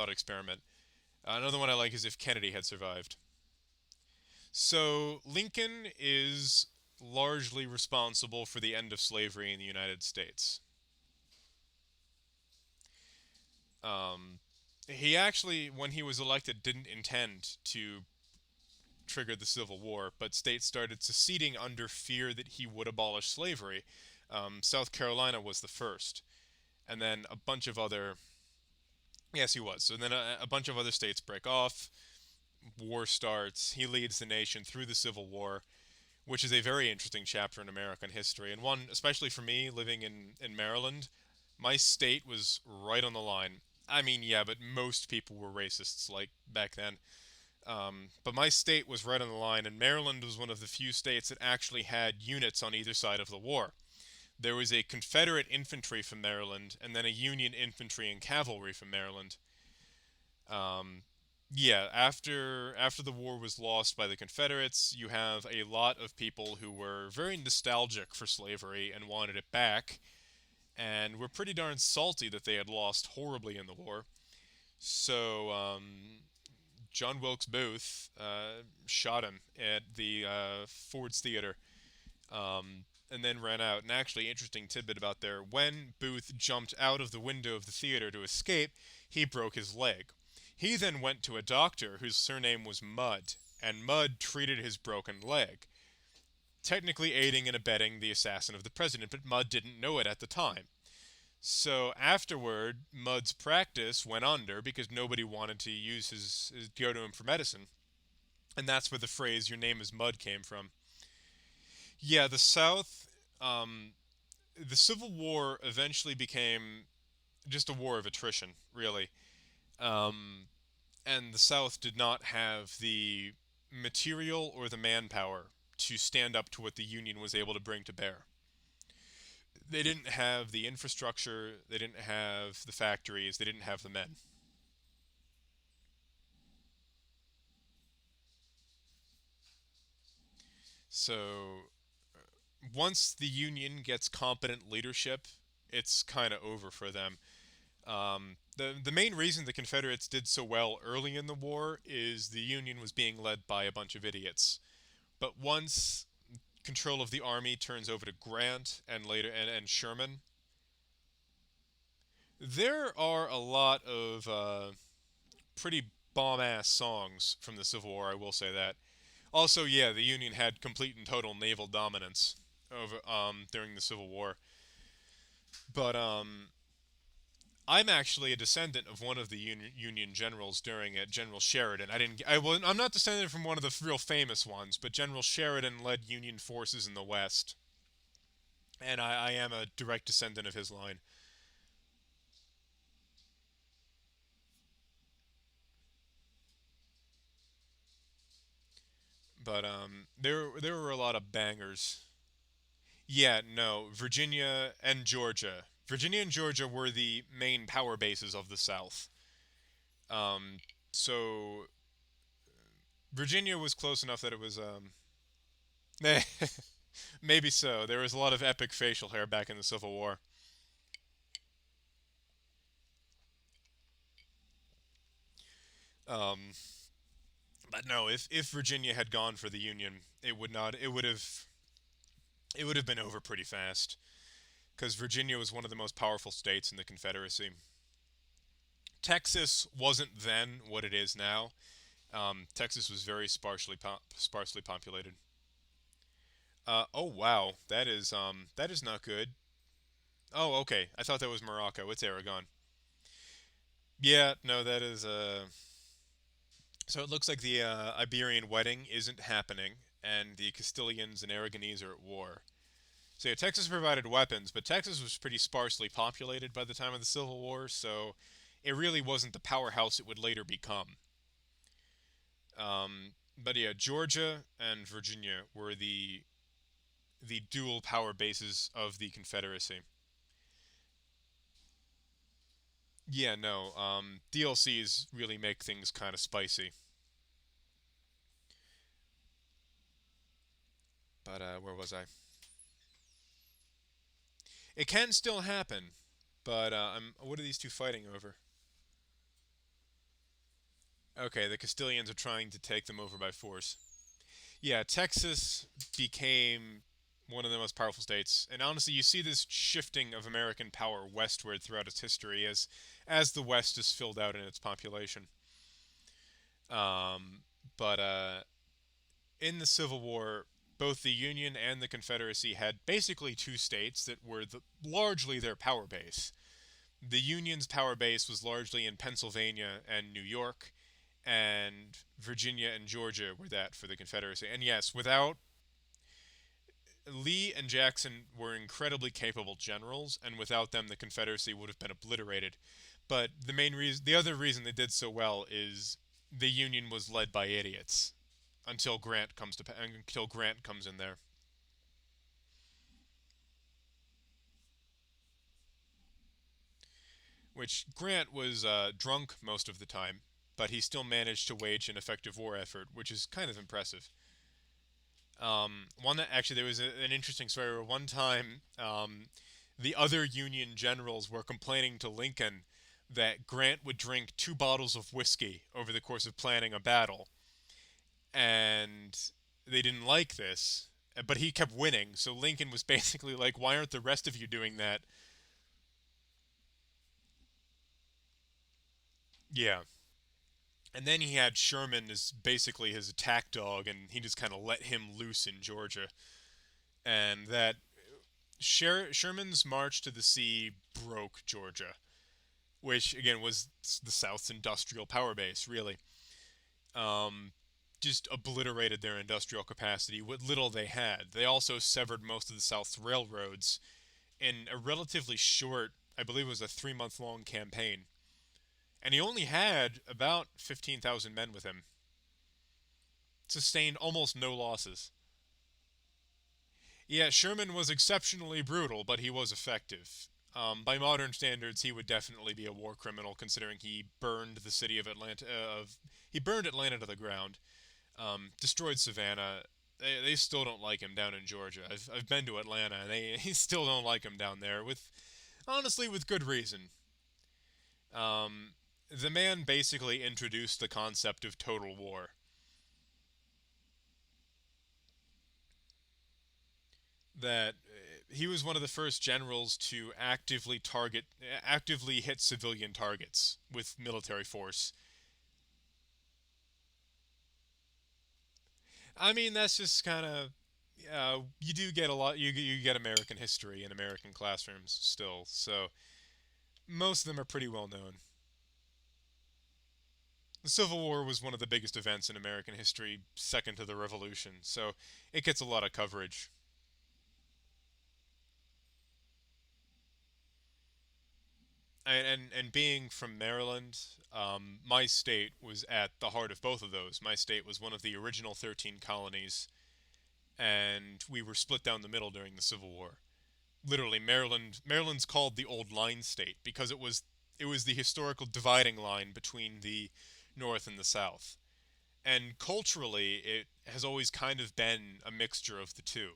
experiment. Another one I like is if Kennedy had survived. So Lincoln is largely responsible for the end of slavery in the United States. Um, he actually, when he was elected, didn't intend to trigger the Civil War, but states started seceding under fear that he would abolish slavery. South Carolina was the first, and then a bunch of other. Yes, he was. So then a bunch of other states break off. War starts. He leads the nation through the Civil War, which is a very interesting chapter in American history, and one especially for me living in Maryland. My state was right on the line. I mean, yeah, but most people were racists like back then. But my state was right on the line, and Maryland was one of the few states that actually had units on either side of the war. There was a Confederate infantry from Maryland, and then a Union infantry and cavalry from Maryland. Um, yeah, after the war was lost by the Confederates, you have a lot of people who were very nostalgic for slavery and wanted it back, and were pretty darn salty that they had lost horribly in the war. So John Wilkes Booth shot him at the Ford's Theater, and then ran out. And actually, interesting tidbit about there: when Booth jumped out of the window of the theater to escape, he broke his leg. He then went to a doctor whose surname was Mudd, and Mudd treated his broken leg, technically aiding and abetting the assassin of the president, but Mudd didn't know it at the time. So afterward, Mudd's practice went under because nobody wanted to use go to him for medicine, and that's where the phrase "your name is Mudd" came from. Yeah, the South, um, the Civil War eventually became just a war of attrition, really. And the South did not have the material or the manpower to stand up to what the Union was able to bring to bear. They didn't have the infrastructure, they didn't have the factories, they didn't have the men. So once the Union gets competent leadership, it's kind of over for them. The main reason the Confederates did so well early in the war is the Union was being led by a bunch of idiots. But once control of the army turns over to Grant and later and Sherman, there are a lot of pretty bomb ass songs from the Civil War. I will say that. Also, yeah, the Union had complete and total naval dominance over during the Civil War. But I'm actually a descendant of one of the Union generals during it, General Sheridan. I didn't. I well, I'm not descended from one of the real famous ones, but General Sheridan led Union forces in the West, and I am a direct descendant of his line. But there were a lot of bangers. Yeah, no, Virginia and Georgia. Virginia and Georgia were the main power bases of the South. Um, so Virginia was close enough that it was maybe so. There was a lot of epic facial hair back in the Civil War. Um, but no, if Virginia had gone for the Union, it would not. It would have been over pretty fast because Virginia was one of the most powerful states in the Confederacy. Texas wasn't then what it is now. Texas was very sparsely populated. Oh wow, that is not good. Oh okay, I thought that was Morocco. It's Aragon. Yeah, no, that is So it looks like the Iberian wedding isn't happening, and the Castilians and Aragonese are at war. So yeah, Texas provided weapons, but Texas was pretty sparsely populated by the time of the Civil War, so it really wasn't the powerhouse it would later become. But yeah, Georgia and Virginia were the dual power bases of the Confederacy. Yeah, no, DLCs really make things kind of spicy. But where was I? It can still happen, but what are these two fighting over? Okay, the Castilians are trying to take them over by force. Yeah, Texas became one of the most powerful states, and honestly, you see this shifting of American power westward throughout its history as the West is filled out in its population. Um, but in the Civil War, both the Union and the Confederacy had basically two states that were largely their power base. The Union's power base was largely in Pennsylvania and New York, and Virginia and Georgia were that for the Confederacy. And yes, without Lee and Jackson were incredibly capable generals, and without them, the Confederacy would have been obliterated. But the other reason they did so well is the Union was led by idiots until Grant comes in there. Which Grant was drunk most of the time, but he still managed to wage an effective war effort, which is kind of impressive. One that actually there was an interesting story where one time the other Union generals were complaining to Lincoln that Grant would drink 2 bottles of whiskey over the course of planning a battle, and they didn't like this. But he kept winning, so Lincoln was basically like, "Why aren't the rest of you doing that?" Yeah, and then he had Sherman as basically his attack dog, and he just kind of let him loose in Georgia. And that Sherman's march to the sea broke Georgia, which again was the South's industrial power base, really. Um, just obliterated their industrial capacity, what little they had. They also severed most of the South's railroads in a relatively short, I believe it was a 3 month long campaign. And he only had about 15,000 men with him, sustained almost no losses. Yeah, Sherman was exceptionally brutal, but he was effective. By modern standards, he would definitely be a war criminal, considering he burned the city of Atlanta. He burned Atlanta to the ground, destroyed Savannah. They still don't like him down in Georgia. I've been to Atlanta, and they still don't like him down there. With honestly, with good reason. Um, the man basically introduced the concept of total war. That he was one of the first generals to actively hit civilian targets with military force. I mean, that's just kind of you do get a lot. You get American history in American classrooms still, so most of them are pretty well known. The Civil War was one of the biggest events in American history, second to the Revolution, so it gets a lot of coverage. And being from Maryland, my state was at the heart of both of those. My state was one of the original 13 colonies, and we were split down the middle during the Civil War. Literally, Maryland's called the Old Line State because it was the historical dividing line between the North and the South. And culturally, it has always kind of been a mixture of the two.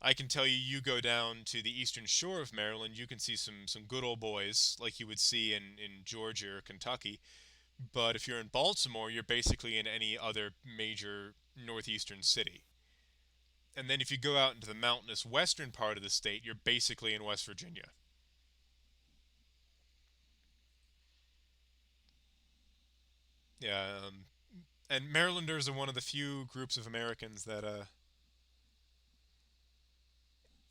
I can tell you, you go down to the eastern shore of Maryland, you can see some good old boys like you would see in Georgia or Kentucky. But if you're in Baltimore, you're basically in any other major northeastern city. And then if you go out into the mountainous western part of the state, you're basically in West Virginia. Yeah, and Marylanders are one of the few groups of Americans that,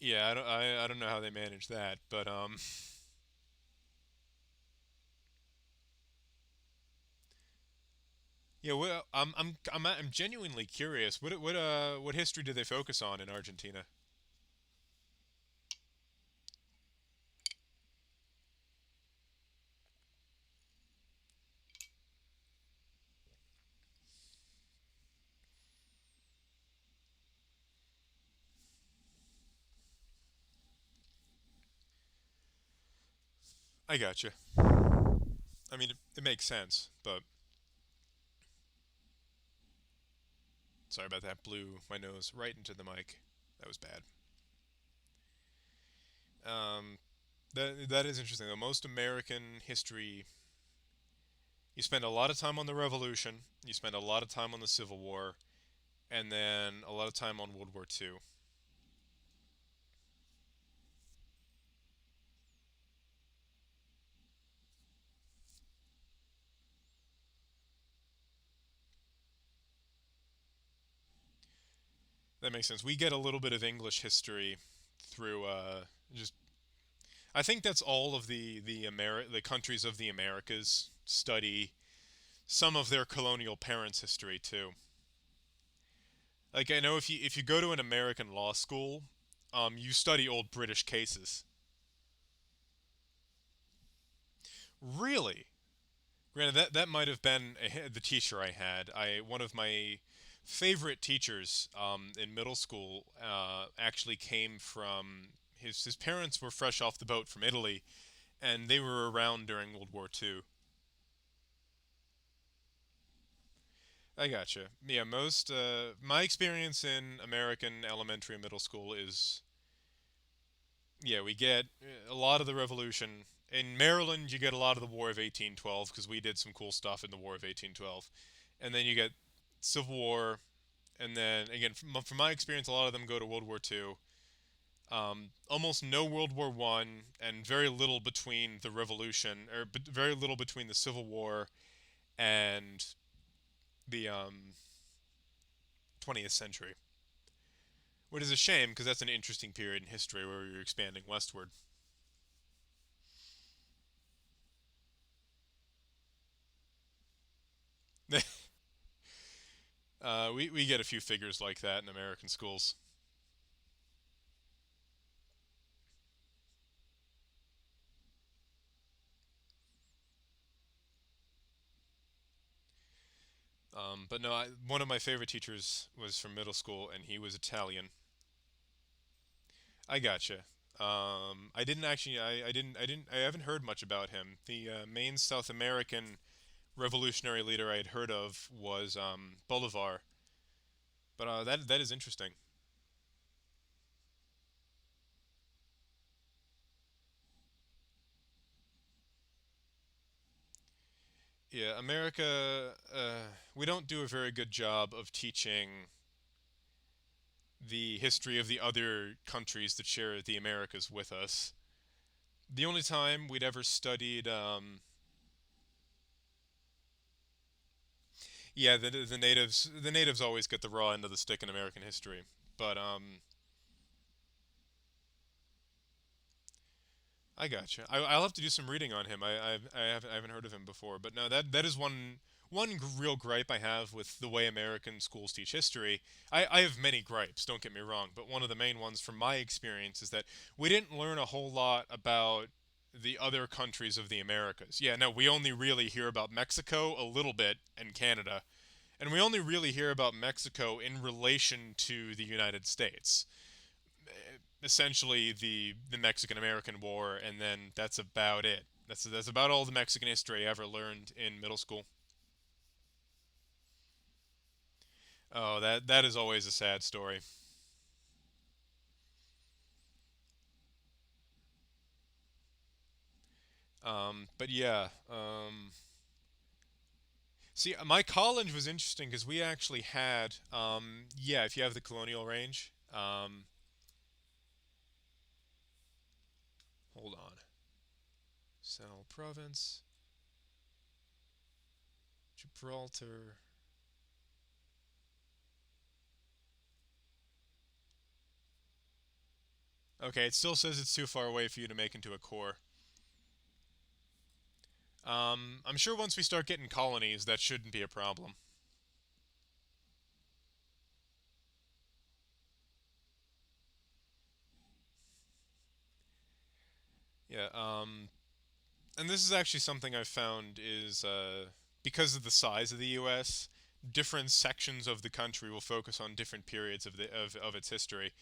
yeah, I don't know how they manage that, but yeah, well, I'm genuinely curious. What history do they focus on in Argentina? I gotcha. I mean, it makes sense, but sorry about that. Blew my nose right into the mic. That was bad. Um, that is interesting though. Most American history, you spend a lot of time on the Revolution, you spend a lot of time on the Civil War, and then a lot of time on World War II. That makes sense. We get a little bit of English history through just. I think that's all of the countries of the Americas study some of their colonial parents' history too. Like I know if you go to an American law school, you study old British cases. Really? Granted, that might have been the teacher I had. I One of my favorite teachers in middle school actually came from his parents were fresh off the boat from Italy, and they were around during World War II. I gotcha. Yeah, most my experience in American elementary and middle school is Yeah, we get a lot of the revolution. In Maryland, you get a lot of the War of 1812 because we did some cool stuff in the War of 1812. And then you get Civil War, and then again, from my experience, a lot of them go to World War II. Almost no World War One, and very little between the Revolution, or very little between the Civil War and the 20th century, which is a shame because that's an interesting period in history where you're expanding westward. We get a few figures like that in American schools. But no, one of my favorite teachers was from middle school, and he was Italian. I gotcha. I didn't actually. I haven't heard much about him. The main South American revolutionary leader I had heard of was Bolivar. But that is interesting. Yeah, America. We don't do a very good job of teaching the history of the other countries that share the Americas with us. The only time we'd ever studied, yeah, the natives always get the raw end of the stick in American history. But I gotcha. I'll have to do some reading on him. I haven't heard of him before, but no, that is real gripe I have with the way American schools teach history. I have many gripes, don't get me wrong, but one of the main ones from my experience is that we didn't learn a whole lot about the other countries of the Americas. Yeah, no, we only really hear about Mexico a little bit and Canada, and we only really hear about Mexico in relation to the United States, essentially the Mexican American War, and then that's about it. That's about all the Mexican history I ever learned in middle school. Oh, that is always a sad story. But yeah, see, my college was interesting because we actually had, yeah, if you have the colonial range, hold on, Central Province, Gibraltar. Okay, it still says it's too far away for you to make into a core. I'm sure once we start getting colonies, that shouldn't be a problem. Yeah. And this is actually something I've found is because of the size of the U.S., different sections of the country will focus on different periods of its history.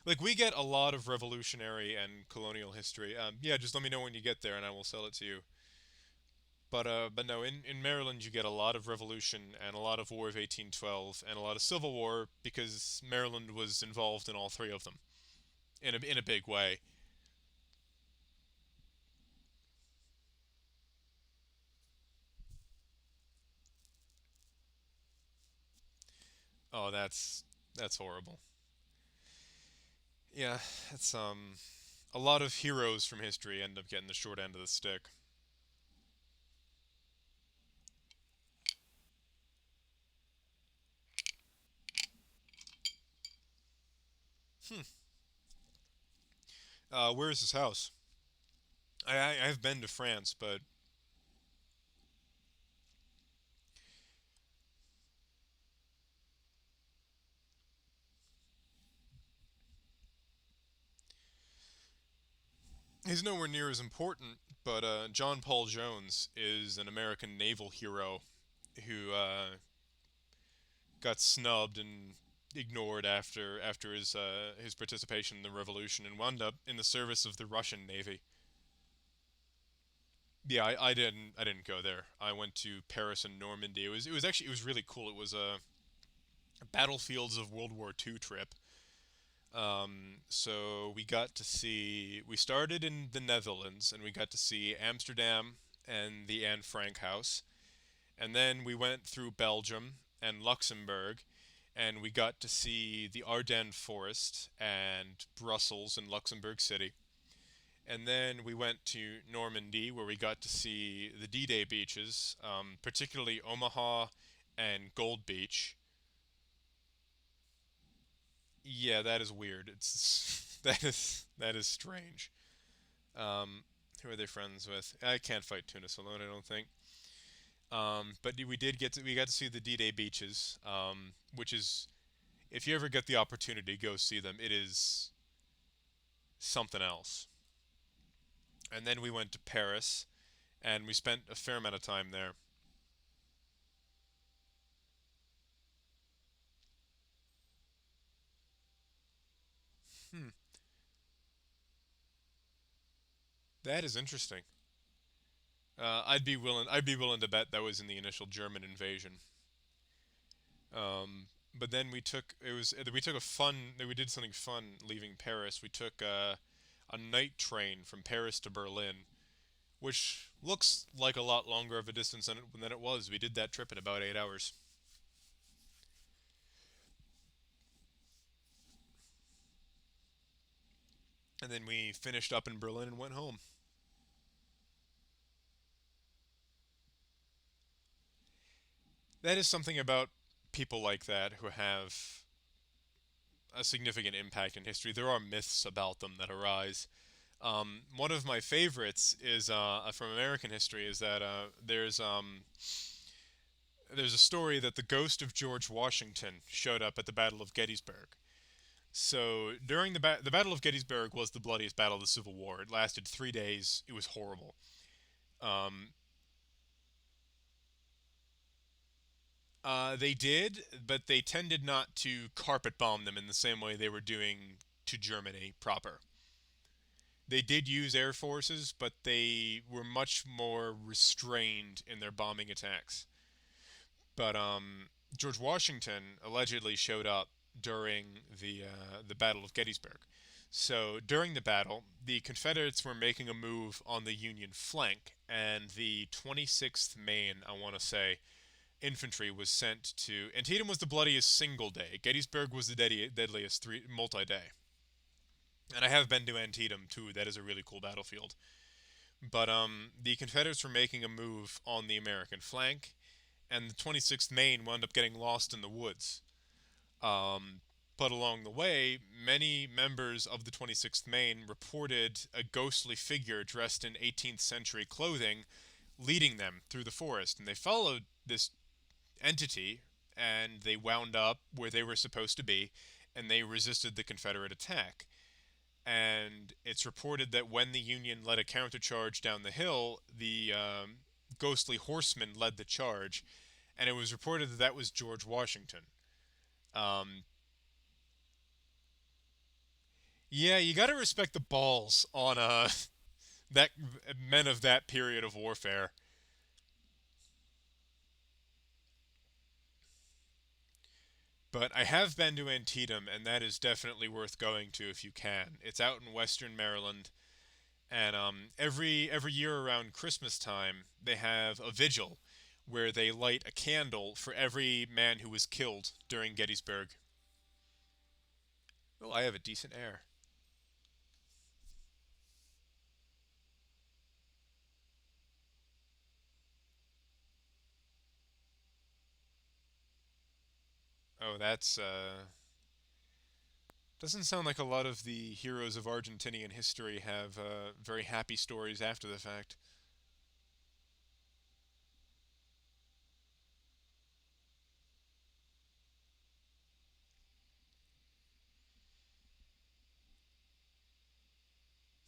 Like we get a lot of revolutionary and colonial history. Yeah, just let me know when you get there, and I will sell it to you. But no, in Maryland you get a lot of revolution and a lot of War of 1812 and a lot of Civil War because Maryland was involved in all three of them in a big way. Oh, that's horrible. Yeah, it's a lot of heroes from history end up getting the short end of the stick. Hmm. Where is his house? I've been to France, but he's nowhere near as important. But John Paul Jones is an American naval hero who got snubbed and ignored after his participation in the revolution and wound up in the service of the Russian Navy. Yeah, I didn't go there. I went to Paris and Normandy. It was really cool. It was a battlefields of World War II trip. So we got to see. We started in the Netherlands, and we got to see Amsterdam and the Anne Frank House, and then we went through Belgium and Luxembourg, and we got to see the Ardennes Forest and Brussels and Luxembourg City. And then we went to Normandy, where we got to see the D-Day beaches, particularly Omaha and Gold Beach. Yeah, that is weird. It's that is strange. Who are they friends with? I can't fight Tunis alone, I don't think. But we got to see the D-Day beaches, which is, if you ever get the opportunity, go see them. It is something else. And then we went to Paris, and we spent a fair amount of time there. Hmm, that is interesting. I'd be willing to bet that was in the initial German invasion. Um, but then we took a fun we did something fun leaving Paris. We took a night train from Paris to Berlin, which looks like a lot longer of a distance than it was. We did that trip in about 8 hours, and then we finished up in Berlin and went home. That is something about people like that who have a significant impact in history. There are myths about them that arise. One of my favorites is from American history is that there's a story that the ghost of George Washington showed up at the Battle of Gettysburg. So during the Battle of Gettysburg was the bloodiest battle of the Civil War. It lasted 3 days. It was horrible. Um, they did, but they tended not to carpet bomb them in the same way they were doing to Germany proper. They did use air forces, but they were much more restrained in their bombing attacks. But George Washington allegedly showed up during the Battle of Gettysburg. So during the battle, the Confederates were making a move on the Union flank, and the 26th Maine, I want to say, infantry was sent to. Antietam was the bloodiest single day. Gettysburg was the deadliest multi-day. And I have been to Antietam too. That is a really cool battlefield. But the Confederates were making a move on the American flank, and the 26th Maine wound up getting lost in the woods. Um, but along the way, many members of the 26th Maine reported a ghostly figure dressed in 18th century clothing leading them through the forest, and they followed this entity, and they wound up where they were supposed to be, and they resisted the Confederate attack. And it's reported that when the Union led a countercharge down the hill, the ghostly horseman led the charge, and it was reported that that was George Washington. Um, yeah, you got to respect the balls on that men of that period of warfare. But I have been to Antietam, and that is definitely worth going to if you can. It's out in Western Maryland, and every year around Christmas time, they have a vigil where they light a candle for every man who was killed during Gettysburg. Oh, I have a decent air. Oh, that's doesn't sound like a lot of the heroes of Argentinian history have very happy stories after the fact.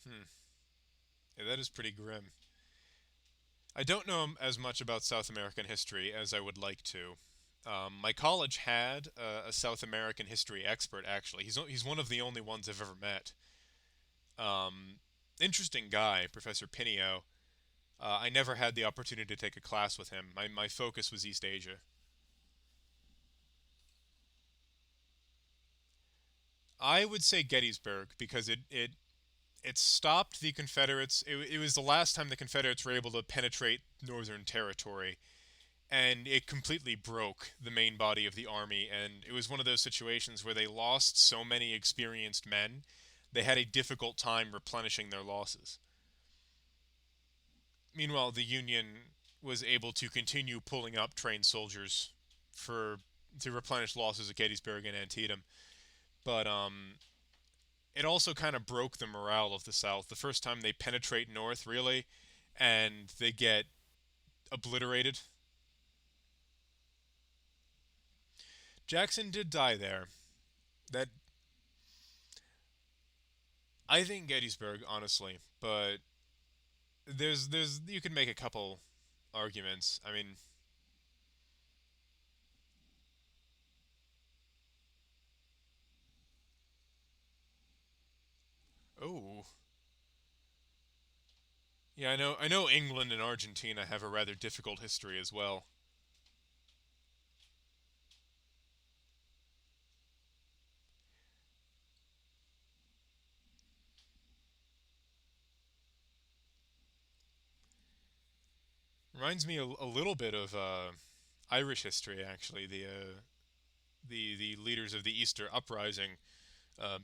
Hmm. Yeah, that is pretty grim. I don't know as much about South American history as I would like to. My college had a South American history expert. Actually, he's one of the only ones I've ever met. Um, Interesting guy, Professor Pinio. I never had the opportunity to take a class with him. My focus was East Asia. I would say Gettysburg because it stopped the Confederates. It was the last time the Confederates were able to penetrate Northern territory, and it completely broke the main body of the army. And it was one of those situations where they lost so many experienced men, they had a difficult time replenishing their losses. Meanwhile, the Union was able to continue pulling up trained soldiers for to replenish losses at Gettysburg and Antietam. But it also kind of broke the morale of the South. The first time they penetrate north, really, and they get obliterated. Jackson did die there. That I think Gettysburg, honestly, but there's you could make a couple arguments. I mean, oh, yeah, I know England and Argentina have a rather difficult history as well. Reminds me a little bit of Irish history, actually. The leaders of the Easter Uprising,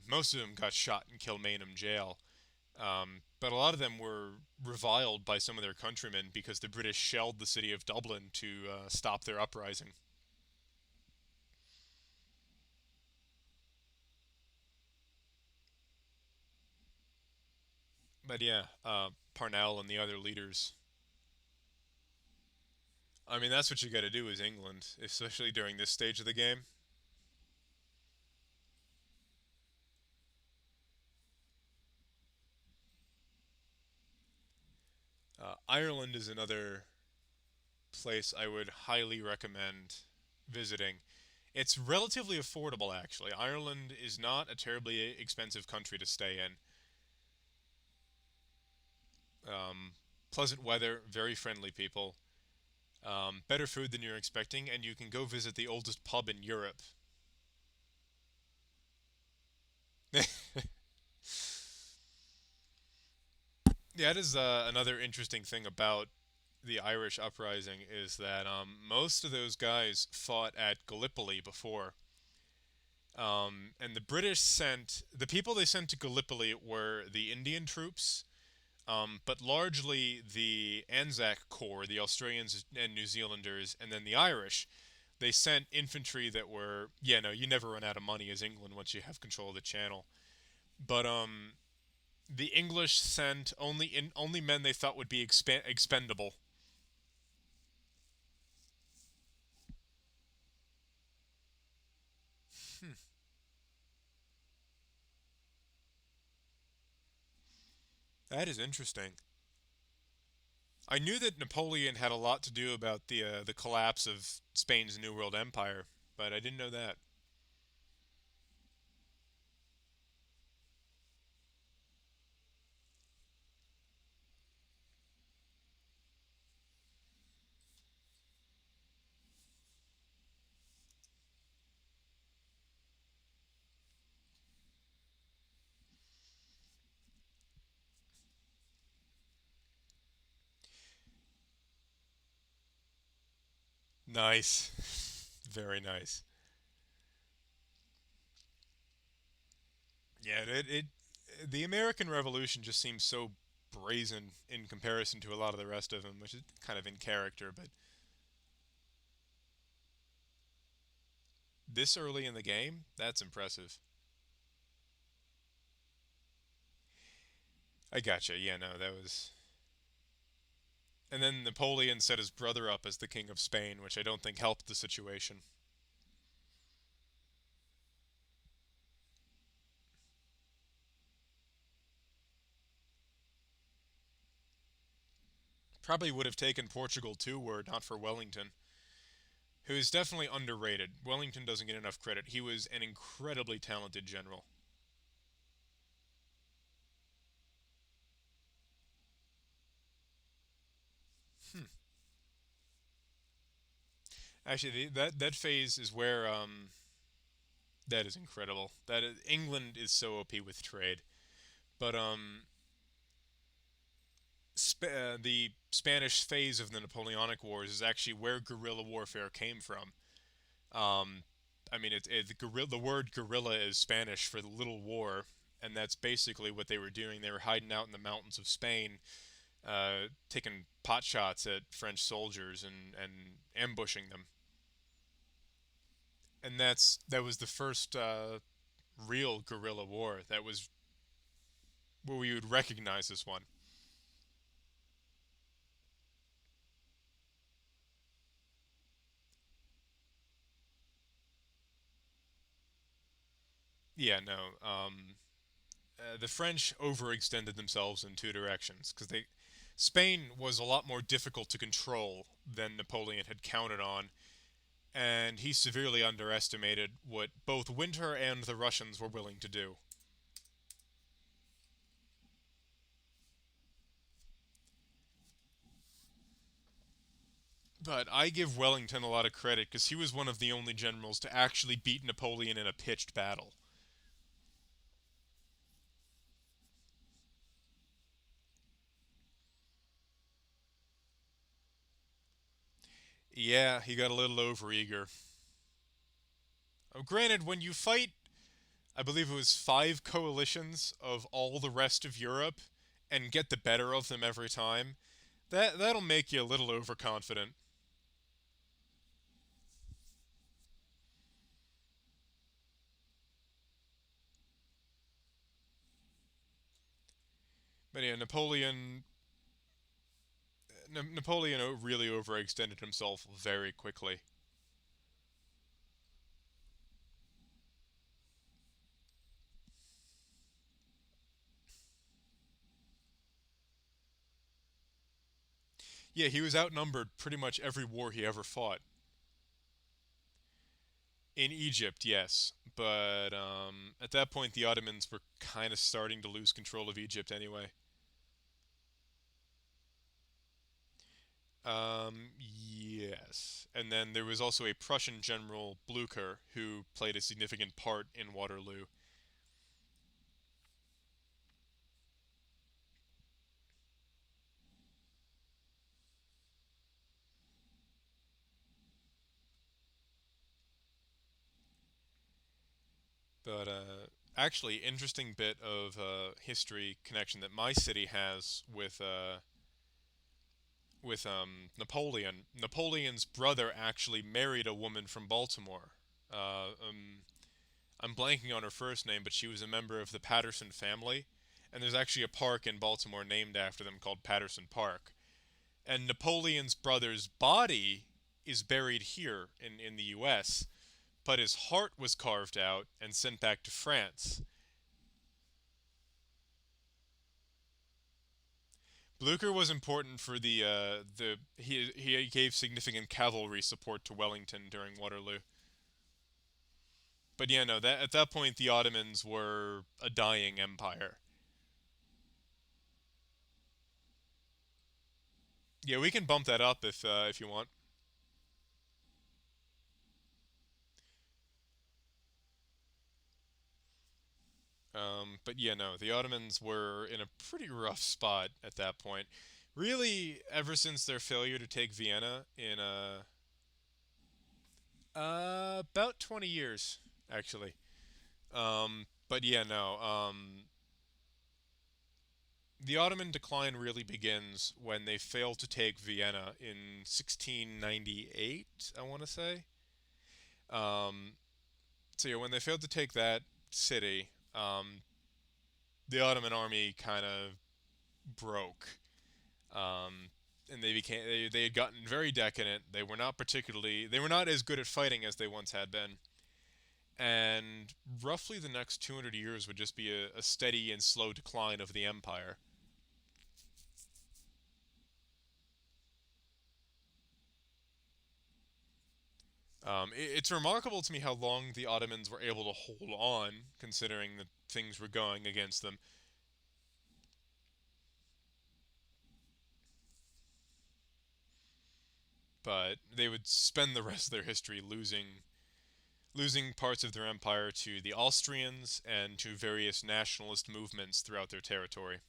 most of them got shot in Kilmainham jail. But a lot of them were reviled by some of their countrymen because the British shelled the city of Dublin to stop their uprising. But yeah, Parnell and the other leaders. I mean, that's what you got to do as England, especially during this stage of the game. Ireland is another place I would highly recommend visiting. It's relatively affordable, actually. Ireland is not a terribly expensive country to stay in. Um, Pleasant weather, very friendly people, better food than you're expecting, and you can go visit the oldest pub in Europe. Yeah, it is another interesting thing about the Irish uprising is that most of those guys fought at Gallipoli before. And the British sent the people they sent to Gallipoli were the Indian troops, but largely the Anzac Corps, the Australians and New Zealanders, and then the Irish. They sent infantry that were, yeah, no, you never run out of money as England once you have control of the channel. But the English sent only men they thought would be expendable. Hmm, that is interesting. I knew that Napoleon had a lot to do about the collapse of Spain's New World Empire, but I didn't know that. Nice, very nice. Yeah, the American Revolution just seems so brazen in comparison to a lot of the rest of them, which is kind of in character. But this early in the game, that's impressive. I gotcha. Yeah, no, that was. And then Napoleon set his brother up as the king of Spain, which I don't think helped the situation. Probably would have taken Portugal too, were it not for Wellington, who is definitely underrated. Wellington doesn't get enough credit. He was an incredibly talented general. Hmm. Actually, that phase is where That is incredible. England is so OP with trade. But the Spanish phase of the Napoleonic Wars is actually where guerrilla warfare came from. Um, I mean, the word guerrilla is Spanish for the little war, and that's basically what they were doing. They were hiding out in the mountains of Spain, taking pot shots at French soldiers and ambushing them. And that was the first real guerrilla war. That was where we would recognize this one. Yeah, no. The French overextended themselves in two directions because they Spain was a lot more difficult to control than Napoleon had counted on, and he severely underestimated what both Winter and the Russians were willing to do. But I give Wellington a lot of credit because he was one of the only generals to actually beat Napoleon in a pitched battle. Yeah, he got a little overeager. Granted, when you fight, I believe it was five coalitions of all the rest of Europe, and get the better of them every time, that'll make you a little overconfident. But yeah, Napoleon really overextended himself very quickly. Yeah, he was outnumbered pretty much every war he ever fought. In Egypt, yes, but at that point the Ottomans were kind of starting to lose control of Egypt anyway. Yes, and then there was also a Prussian general Blucher who played a significant part in Waterloo. But actually, interesting bit of history connection that my city has with Napoleon. Napoleon's brother actually married a woman from Baltimore. I'm blanking on her first name, but she was a member of the Patterson family, and there's actually a park in Baltimore named after them called Patterson Park. And Napoleon's brother's body is buried here in the U.S., but his heart was carved out and sent back to France. Blucher was important for the he gave significant cavalry support to Wellington during Waterloo. But yeah, no, that at that point the Ottomans were a dying empire. Yeah, we can bump that up if you want. But yeah, no, the Ottomans were in a pretty rough spot at that point. Really, ever since their failure to take Vienna in about 20 years, actually. But yeah, no. The Ottoman decline really begins when they fail to take Vienna in 1698, I want to say. Um, so yeah, when they failed to take that city, the Ottoman army kind of broke. And they had gotten very decadent. They were not as good at fighting as they once had been. And roughly the next 200 years would just be a steady and slow decline of the empire. It's remarkable to me how long the Ottomans were able to hold on, considering that things were going against them. But they would spend the rest of their history losing parts of their empire to the Austrians and to various nationalist movements throughout their territory.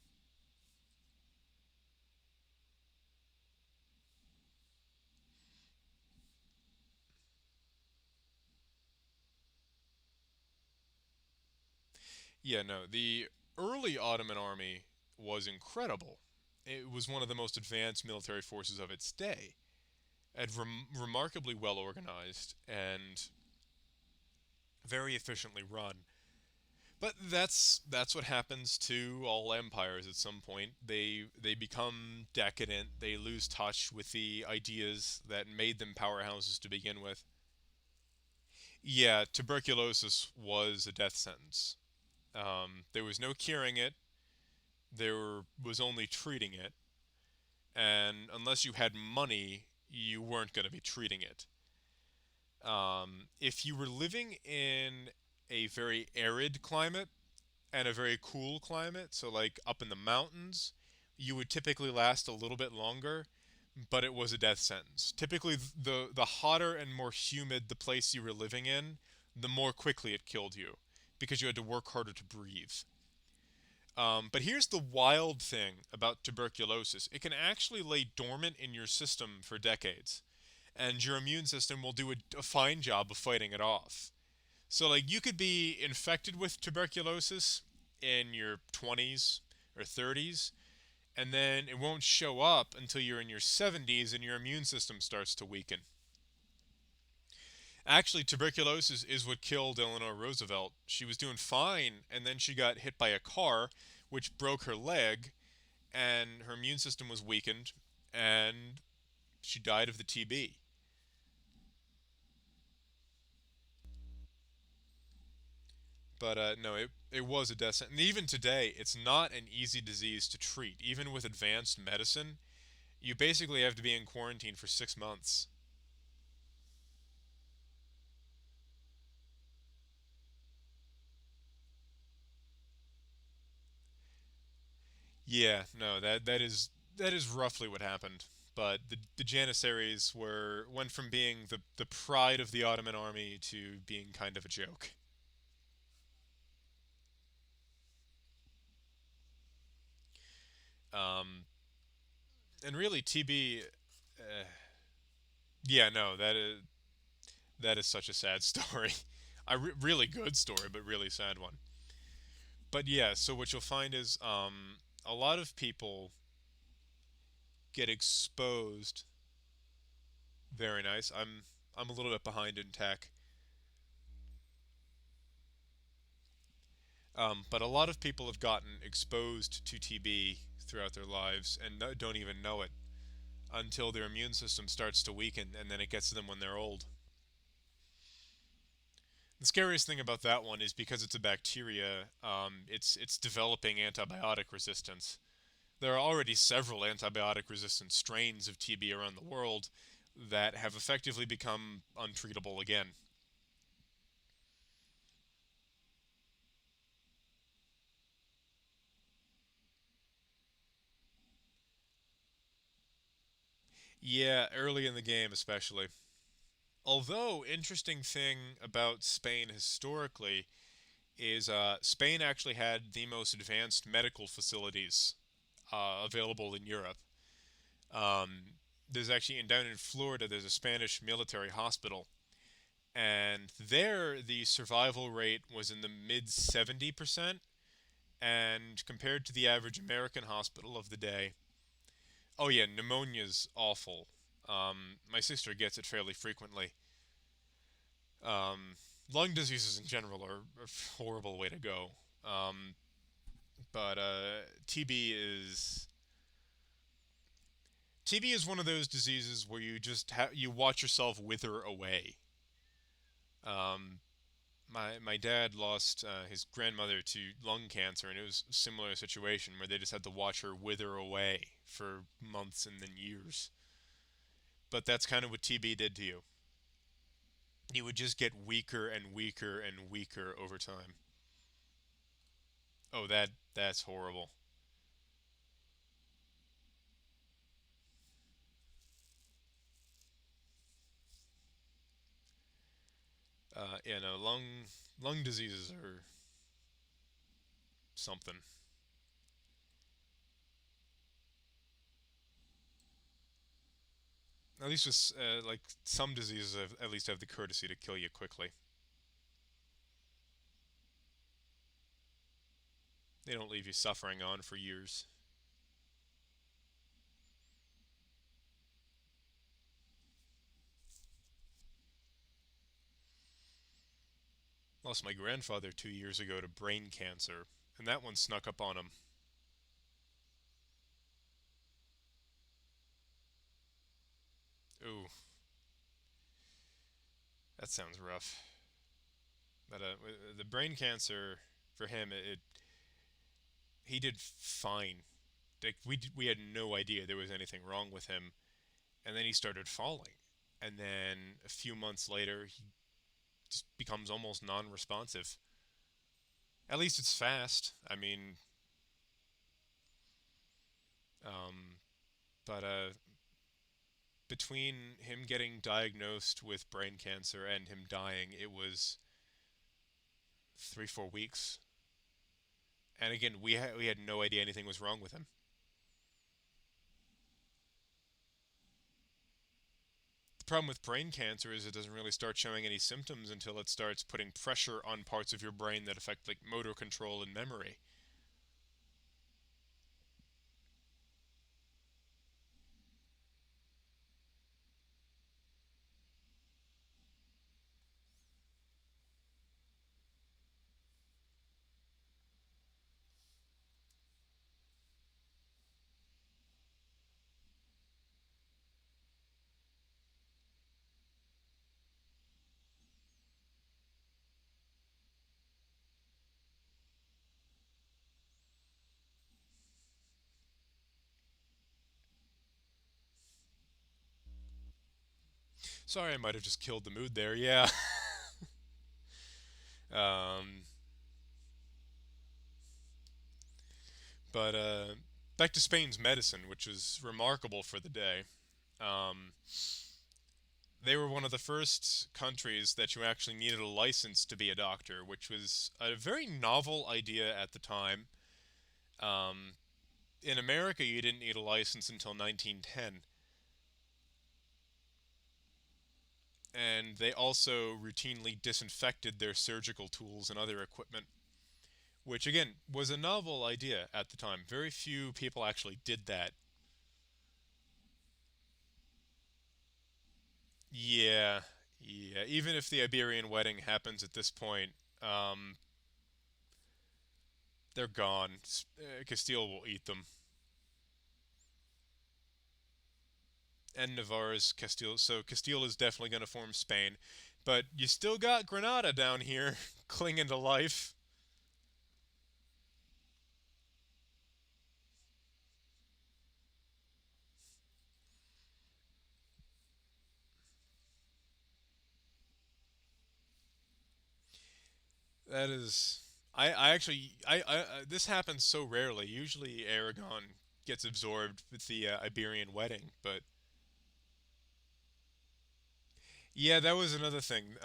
Yeah, no, the early Ottoman army was incredible. It was one of the most advanced military forces of its day, and remarkably well organized and very efficiently run. But that's what happens to all empires at some point. They become decadent. They lose touch with the ideas that made them powerhouses to begin with. Yeah, tuberculosis was a death sentence. There was no curing it. There was only treating it, and unless you had money, you weren't going to be treating it. If you were living in a very arid climate, and a very cool climate, so like up in the mountains, you would typically last a little bit longer, but it was a death sentence. Typically, the hotter and more humid the place you were living in, the more quickly it killed you, because you had to work harder to breathe. But here's the wild thing about tuberculosis: it can actually lay dormant in your system for decades, and your immune system will do a fine job of fighting it off. So, like, you could be infected with tuberculosis in your 20s or 30s, and then it won't show up until you're in your 70s and your immune system starts to weaken. Actually, tuberculosis is what killed Eleanor Roosevelt. She was doing fine, and then she got hit by a car, which broke her leg, and her immune system was weakened, and she died of the TB. But no, it was a death sentence. And even today, it's not an easy disease to treat. Even with advanced medicine, you basically have to be in quarantine for 6 months. Yeah, no, that is roughly what happened. But the Janissaries went from being the pride of the Ottoman army to being kind of a joke. Um, and really, TB, yeah, no, that is such a sad story. Really good story, but really sad one. But yeah, so what you'll find is a lot of people get exposed. Very nice. I'm a little bit behind in tech, but a lot of people have gotten exposed to TB throughout their lives and don't even know it until their immune system starts to weaken, and then it gets to them when they're old. The scariest thing about that one is because it's a bacteria, it's developing antibiotic resistance. There are already several antibiotic resistant strains of TB around the world that have effectively become untreatable again. Yeah, early in the game especially. Although, interesting thing about Spain historically is Spain actually had the most advanced medical facilities available in Europe. There's actually down in Florida, there's a Spanish military hospital, and there the survival rate was in the mid 70%, and compared to the average American hospital of the day, oh yeah, pneumonia's awful. My sister gets it fairly frequently. Um, Lung diseases in general are a horrible way to go. Um, but TB is one of those diseases where you watch yourself wither away. Um, my dad lost his grandmother to lung cancer, and it was a similar situation where they just had to watch her wither away for months and then years. But that's kind of what TB did to you. You would just get weaker and weaker and weaker over time. Oh, that's horrible. Yeah, no, lung diseases are something. At least with like some diseases, at least have the courtesy to kill you quickly. They don't leave you suffering on for years. Lost my grandfather 2 years ago to brain cancer, and that one snuck up on him. Ooh, that sounds rough. But the brain cancer for him, he did fine. Like we had no idea there was anything wrong with him, and then he started falling, and then a few months later he just becomes almost non-responsive. At least it's fast. I mean, um, but between him getting diagnosed with brain cancer and him dying, it was 3 4 weeks. And again, we had no idea anything was wrong with him. The problem with brain cancer is it doesn't really start showing any symptoms until it starts putting pressure on parts of your brain that affect like motor control and memory. Sorry, I might have just killed the mood there. Yeah. um, but back to Spain's medicine, which was remarkable for the day. Um, they were one of the first countries that you actually needed a license to be a doctor, which was a very novel idea at the time. Um, in America, you didn't need a license until 1910, and they also routinely disinfected their surgical tools and other equipment, which again was a novel idea at the time. Very few people actually did that. Yeah, yeah. Even if the Iberian wedding happens at this point, um, they're gone. Castile will eat them. And Navarre's Castile. So Castile is definitely going to form Spain. But you still got Granada down here clinging to life. That is. I actually. This happens so rarely. Usually Aragon gets absorbed with the Iberian wedding. But yeah, that was another thing.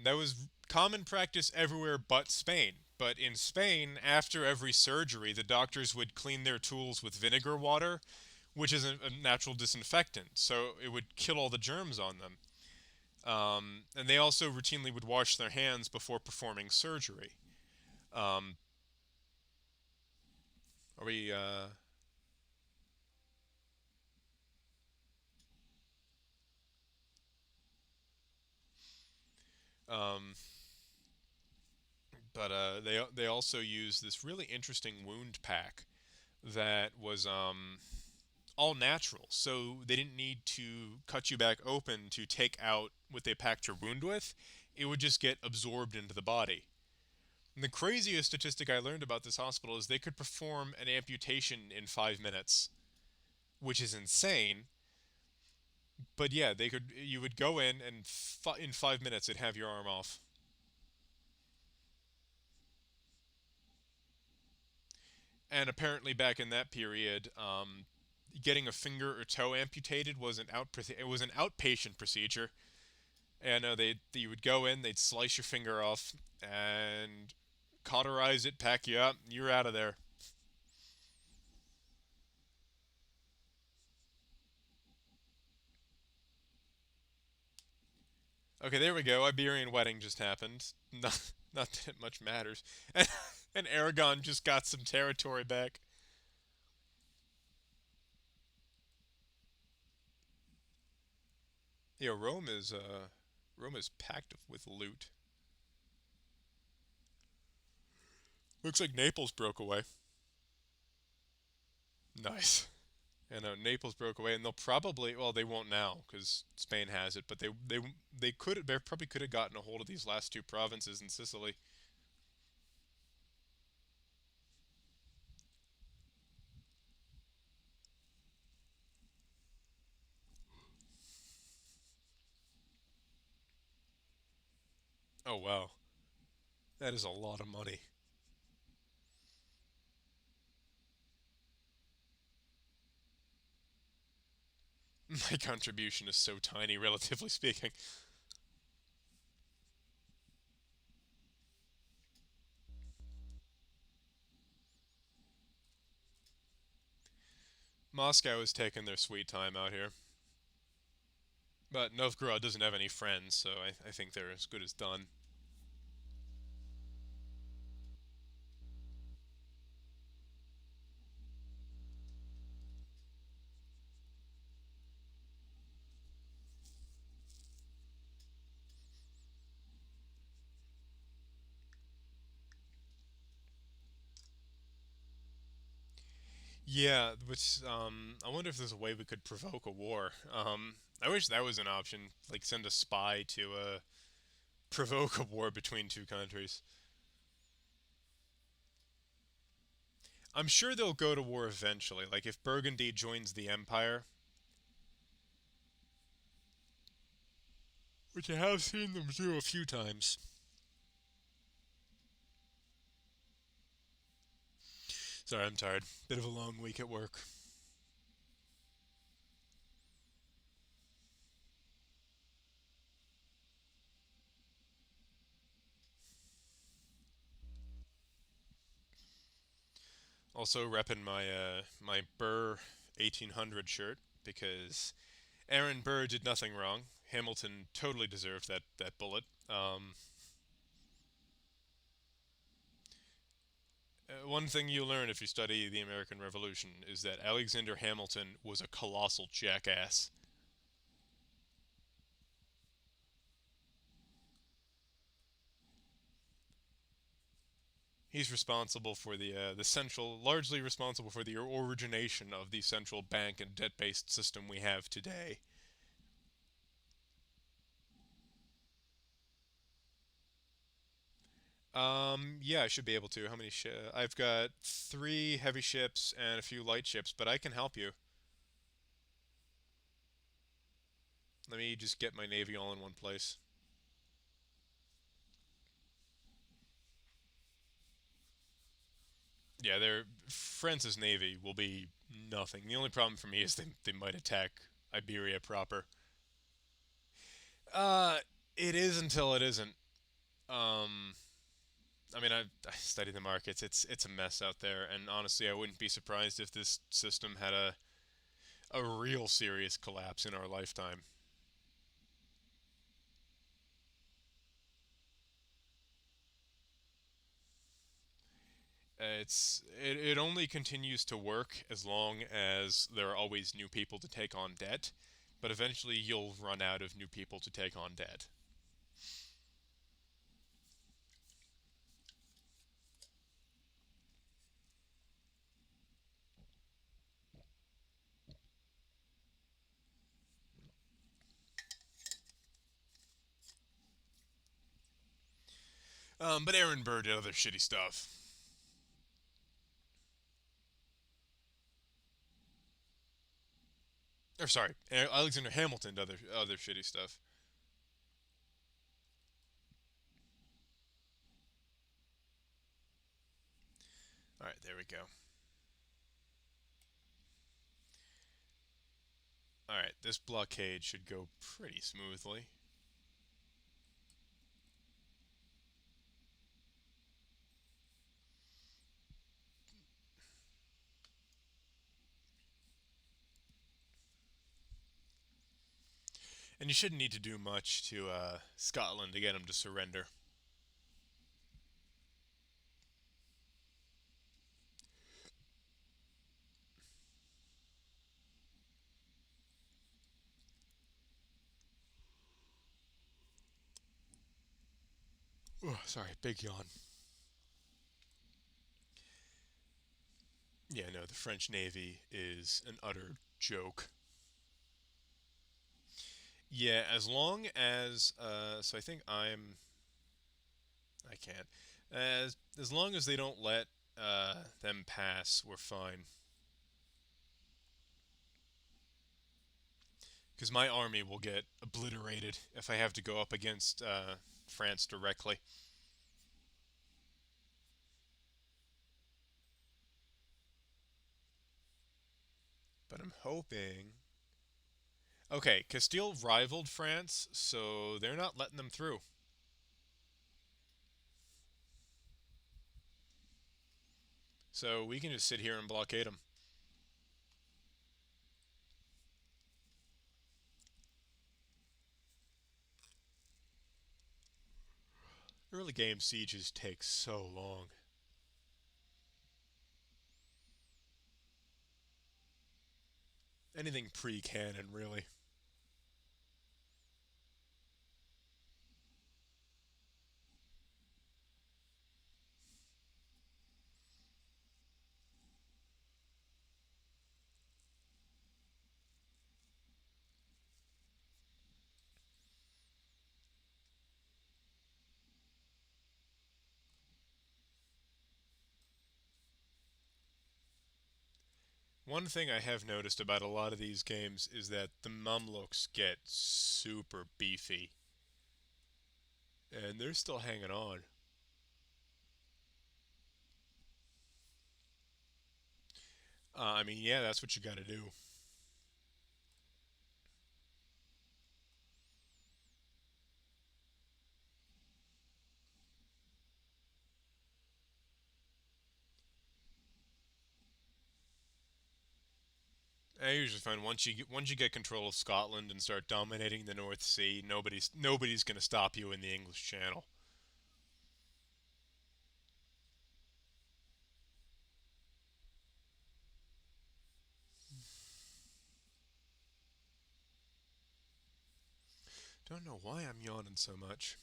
That was common practice everywhere but Spain. But in Spain, after every surgery, the doctors would clean their tools with vinegar water, which is a natural disinfectant. So it would kill all the germs on them. And they also routinely would wash their hands before performing surgery. Um, are we? Um, but they also use this really interesting wound pack that was all natural. So they didn't need to cut you back open to take out what they packed your wound with. It would just get absorbed into the body. And the craziest statistic I learned about this hospital is they could perform an amputation in 5 minutes, which is insane. But yeah, they could. You would go in and in 5 minutes it'd have your arm off. And apparently back in that period, getting a finger or toe amputated was an outpatient procedure. And you would go in, they'd slice your finger off, and cauterize it, pack you up, you're out of there. Okay, there we go. Iberian wedding just happened. Not that much matters. And Aragon just got some territory back. Yeah, Rome is packed with loot. Looks like Naples broke away. Nice. And Naples broke away, and they'll probably well they won't now because Spain has it, but they probably could have gotten a hold of these last two provinces in Sicily. Oh wow, that is a lot of money. My contribution is so tiny, relatively speaking. Moscow is taking their sweet time out here, but Novgorod doesn't have any friends, so I think they're as good as done. Yeah, which I wonder if there's a way we could provoke a war. I wish that was an option, like send a spy to provoke a war between two countries. I'm sure they'll go to war eventually. Like if Burgundy joins the Empire, which I have seen them do a few times. Sorry, I'm tired. Bit of a long week at work. Also repping my Burr 1800 shirt because Aaron Burr did nothing wrong. Hamilton totally deserved that bullet. One thing you learn if you study the American Revolution is that Alexander Hamilton was a colossal jackass. He's responsible for the central, largely responsible for the origination of the central bank and debt-based system we have today. Yeah, I should be able to. How many I've got three heavy ships and a few light ships, but I can help you. Let me just get my navy all in one place. Yeah, their France's navy will be nothing. The only problem for me is they might attack Iberia proper. Uh, it is until it isn't. Um, I study the markets. It's a mess out there, and honestly, I wouldn't be surprised if this system had a real serious collapse in our lifetime. It only continues to work as long as there are always new people to take on debt, but eventually you'll run out of new people to take on debt. But Aaron Burr did other shitty stuff. Or sorry, Alexander Hamilton did other shitty stuff. All right, there we go. All right, this blockade should go pretty smoothly. And you shouldn't need to do much to Scotland to get them to surrender. Oh, sorry, big yawn. Yeah, no, the French Navy is an utter joke. Yeah, as long as so I think I can't. As long as they don't let them pass, we're fine. Because my army will get obliterated if I have to go up against France directly. But I'm hoping. Okay, Castile rivaled France, so they're not letting them through. So we can just sit here and blockade them. Early game sieges take so long. Anything pre-cannon, really. One thing I have noticed about a lot of these games is that the Mamluks get super beefy, and they're still hanging on. I mean, yeah, that's what you got to do. I usually find once you get control of Scotland and start dominating the North Sea, nobody's going to stop you in the English Channel. Don't know why I'm yawning so much.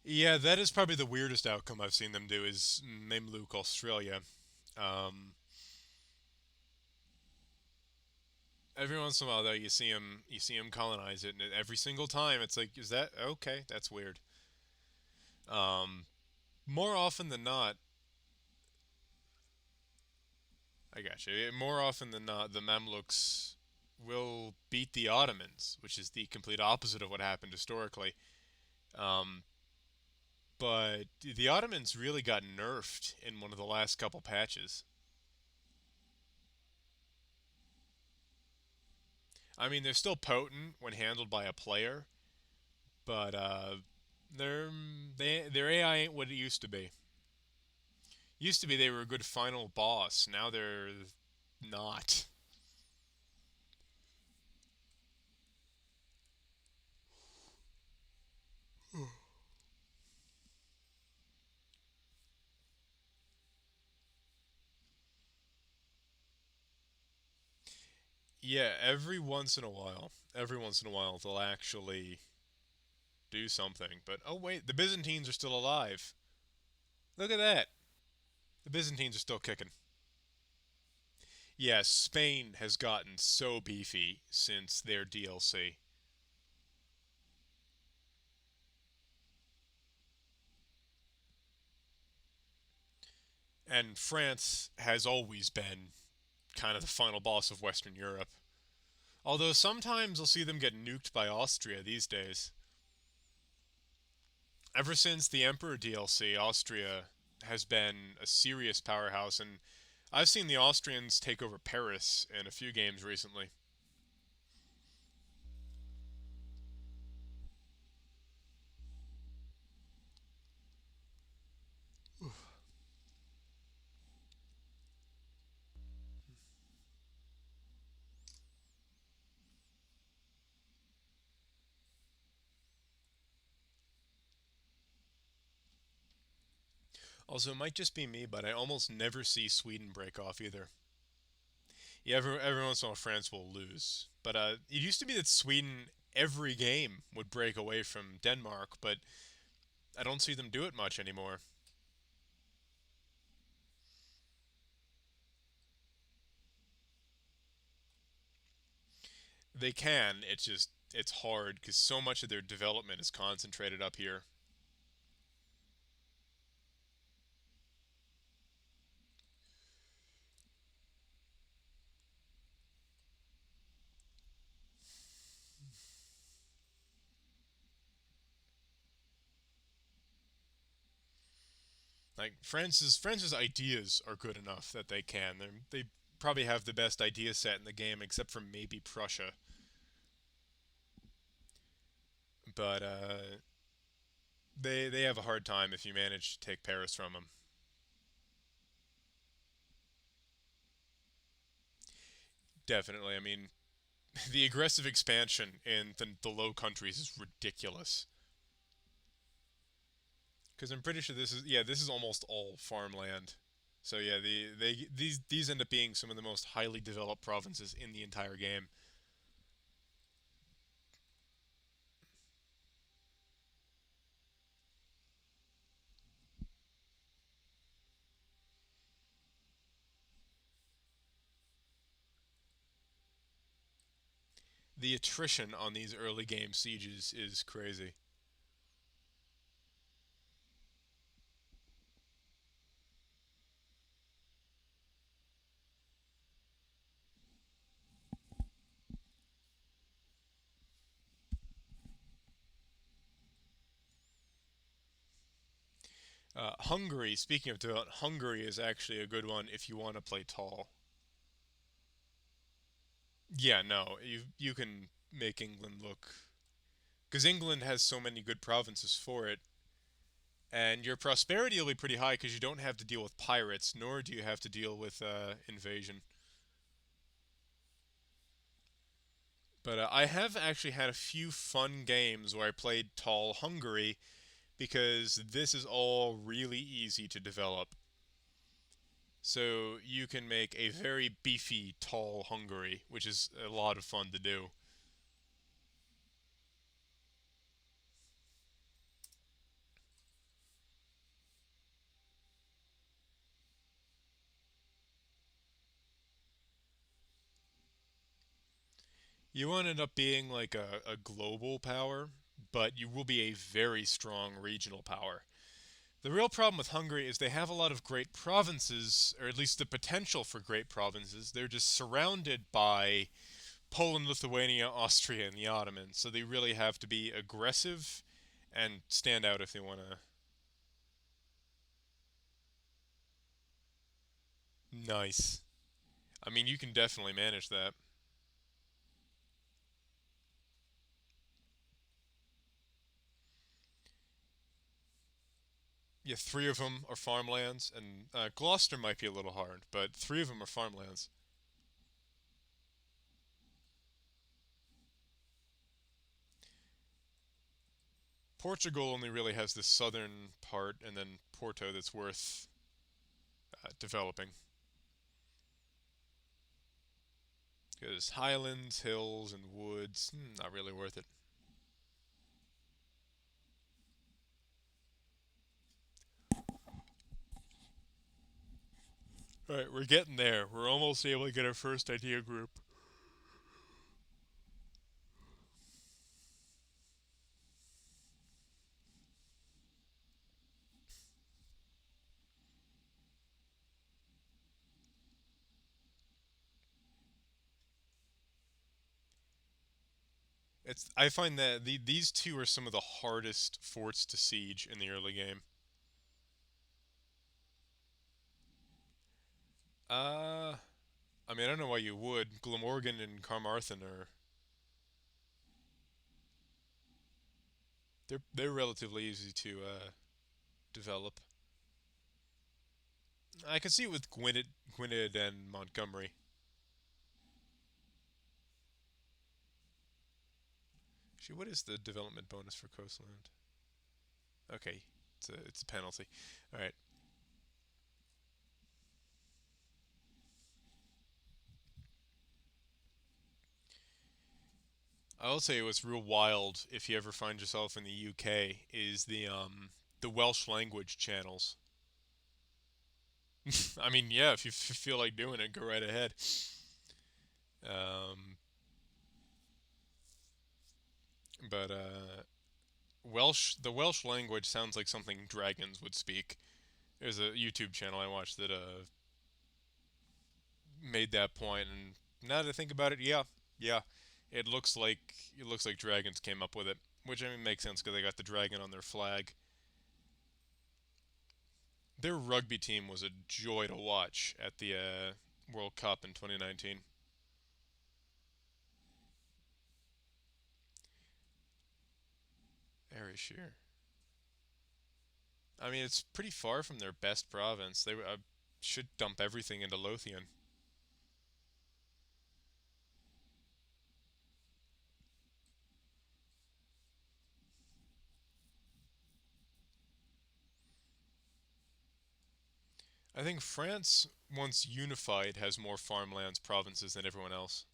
Yeah, that is probably the weirdest outcome I've seen them do is Mamluk Australia. Um, every once in a while, though, you see them colonize it, and every single time, it's like, is that okay? That's weird. Um, more often than not, I got you. More often than not, the Mamluks will beat the Ottomans, which is the complete opposite of what happened historically. Um, but the Ottomans really got nerfed in one of the last couple patches. I mean, they're still potent when handled by a player, but their AI ain't what it used to be. Used to be they were a good final boss. Now they're not. Yeah, every once in a while, they'll actually do something. But oh wait, the Byzantines are still alive. Look at that. The Byzantines are still kicking. Yes, Spain has gotten so beefy since their DLC. And France has always been kind of the final boss of Western Europe. Although sometimes I'll see them get nuked by Austria these days. Ever since the Emperor DLC, Austria has been a serious powerhouse, and I've seen the Austrians take over Paris in a few games recently. Also, it might just be me, but I almost never see Sweden break off either. Yeah, every once in a while France will lose, but it used to be that Sweden every game would break away from Denmark, but I don't see them do it much anymore. They can. It's hard because so much of their development is concentrated up here. Like France's ideas are good enough that they can. They probably have the best idea set in the game, except for maybe Prussia. But they have a hard time if you manage to take Paris from them. Definitely. I mean, the aggressive expansion in the Low Countries is ridiculous. Because I'm pretty sure this is almost all farmland. So yeah, these end up being some of the most highly developed provinces in the entire game. The attrition on these early game sieges is crazy. Hungary, speaking of development, Hungary is actually a good one if you want to play tall. Yeah, no, you can make England look because England has so many good provinces for it, and your prosperity will be pretty high because you don't have to deal with pirates, nor do you have to deal with invasion. But I have actually had a few fun games where I played tall Hungary because this is all really easy to develop. So you can make a very beefy, tall Hungary, which is a lot of fun to do. You won't end up being like a global power, but you will be a very strong regional power. The real problem with Hungary is they have a lot of great provinces, or at least the potential for great provinces. They're just surrounded by Poland, Lithuania, Austria, and the Ottomans, so they really have to be aggressive and stand out if they want to. Nice. I mean, you can definitely manage that. Yeah, three of them are farmlands, and Gloucester might be a little hard, but three of them are farmlands. Portugal only really has the southern part, and then Porto that's worth developing. Because highlands, hills, and woods, not really worth it. All right, we're getting there. We're almost able to get our first idea group. I find that these two are some of the hardest forts to siege in the early game. Uh, I mean, I don't know why you would. Glamorgan and Carmarthen are they're relatively easy to develop. I can see it with Gwynedd and Montgomery. Actually, what is the development bonus for Coastland? Okay, it's a penalty. All right. I'll say what's real wild if you ever find yourself in the UK is the Welsh language channels. I mean, yeah, if you feel like doing it, go right ahead. Um, but the Welsh language sounds like something dragons would speak. There's a YouTube channel I watched that made that point, and now that I think about it, yeah, yeah, it looks like it looks like dragons came up with it, which I mean makes sense because they got the dragon on their flag. Their rugby team was a joy to watch at the World Cup in 2019. Ayrshire. I mean, it's pretty far from their best province. They should dump everything into Lothian. I think France, once unified, has more farmlands provinces than everyone else.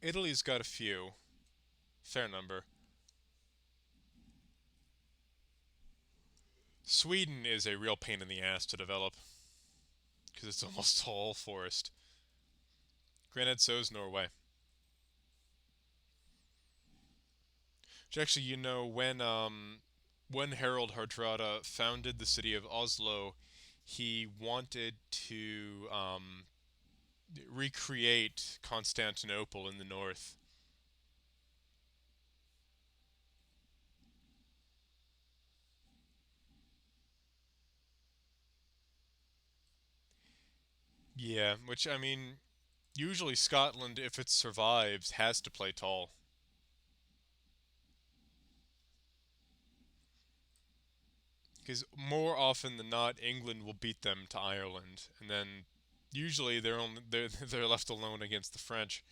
Italy's got a few, fair number. Sweden is a real pain in the ass to develop because it's almost all forest. Granted, so is Norway. Which actually, when Harald Hardrada founded the city of Oslo, he wanted to recreate Constantinople in the north. Yeah, which I mean, usually Scotland, if it survives, has to play tall. Because more often than not, England will beat them to Ireland, and then usually they're left alone against the French.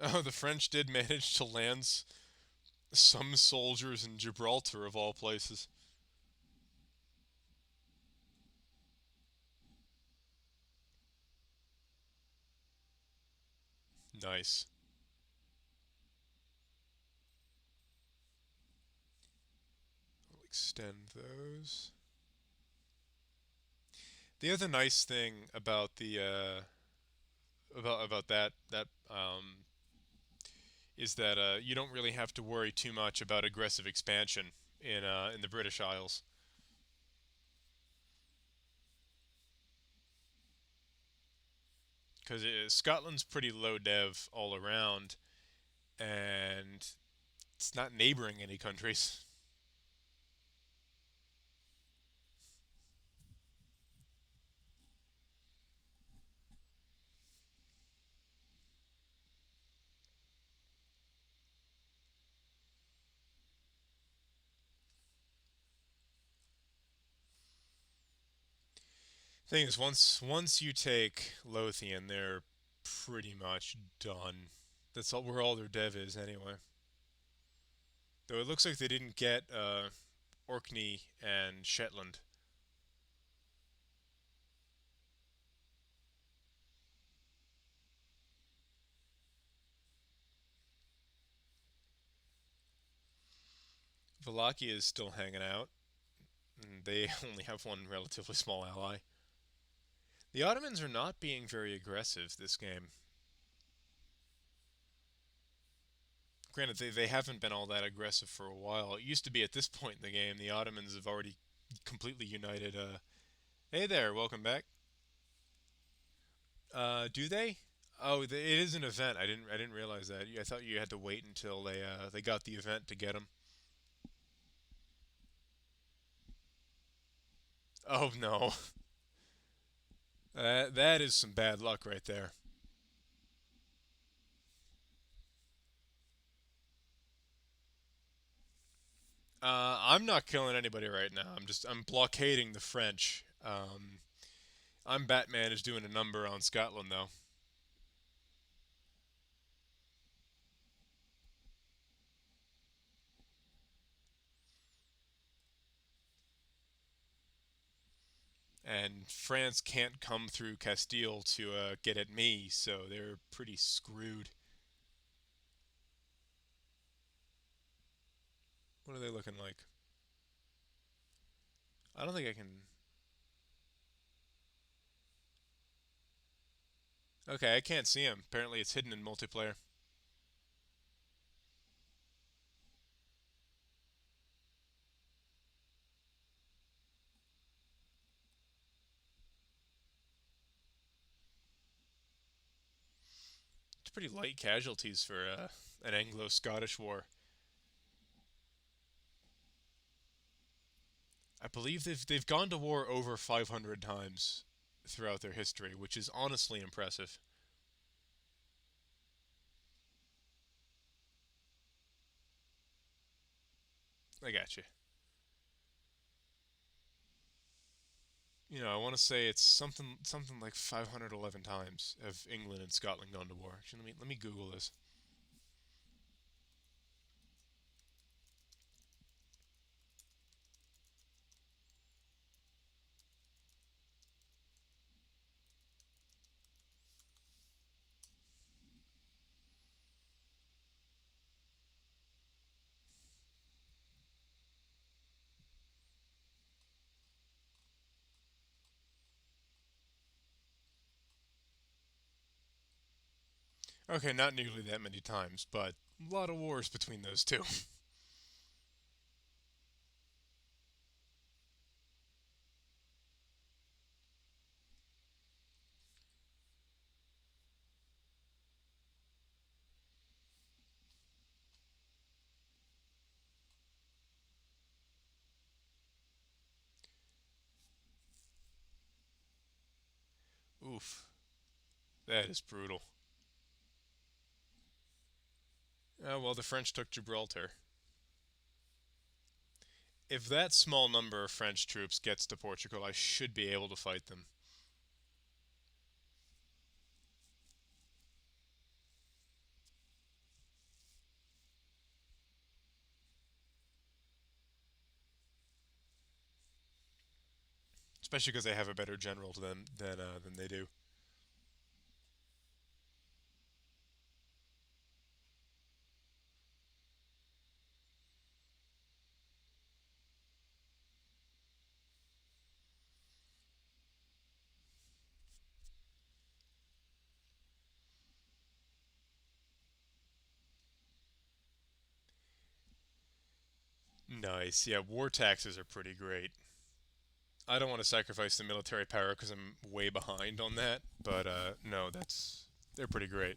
Oh, the French did manage to land some soldiers in Gibraltar of all places. Nice. I'll extend those. The other nice thing about the about that is that you don't really have to worry too much about aggressive expansion in the British Isles because Scotland's pretty low dev all around, and it's not neighboring any countries. Thing is, once you take Lothian, they're pretty much done. That's all where all their dev is anyway. Though it looks like they didn't get Orkney and Shetland. Wallachia is still hanging out, and they only have one relatively small ally. The Ottomans are not being very aggressive this game. Granted, they haven't been all that aggressive for a while. It used to be at this point in the game, the Ottomans have already completely united. Hey there, welcome back. Do they? Oh, it is an event. I didn't realize that. I thought you had to wait until they got the event to get them. Oh no, that is some bad luck right there. I'm not killing anybody right now. I'm blockading the French. I'm Batman is doing a number on Scotland though, and France can't come through Castile to get at me, so they're pretty screwed. What are they looking like? I don't think I can. Okay, I can't see him. Apparently, it's hidden in multiplayer. It's pretty light casualties for an Anglo-Scottish war. I believe they've gone to war over 500 times throughout their history, which is honestly impressive. I got you. I want to say it's something like 511 times have England and Scotland gone to war. Actually, let me Google this. Okay, not nearly that many times, but a lot of wars between those two. Oof, that is brutal. Well, the French took Gibraltar. If that small number of French troops gets to Portugal, I should be able to fight them. Especially because they have a better general than they do. Nice. Yeah, war taxes are pretty great. I don't want to sacrifice the military power because I'm way behind on that, but no, that's they're pretty great.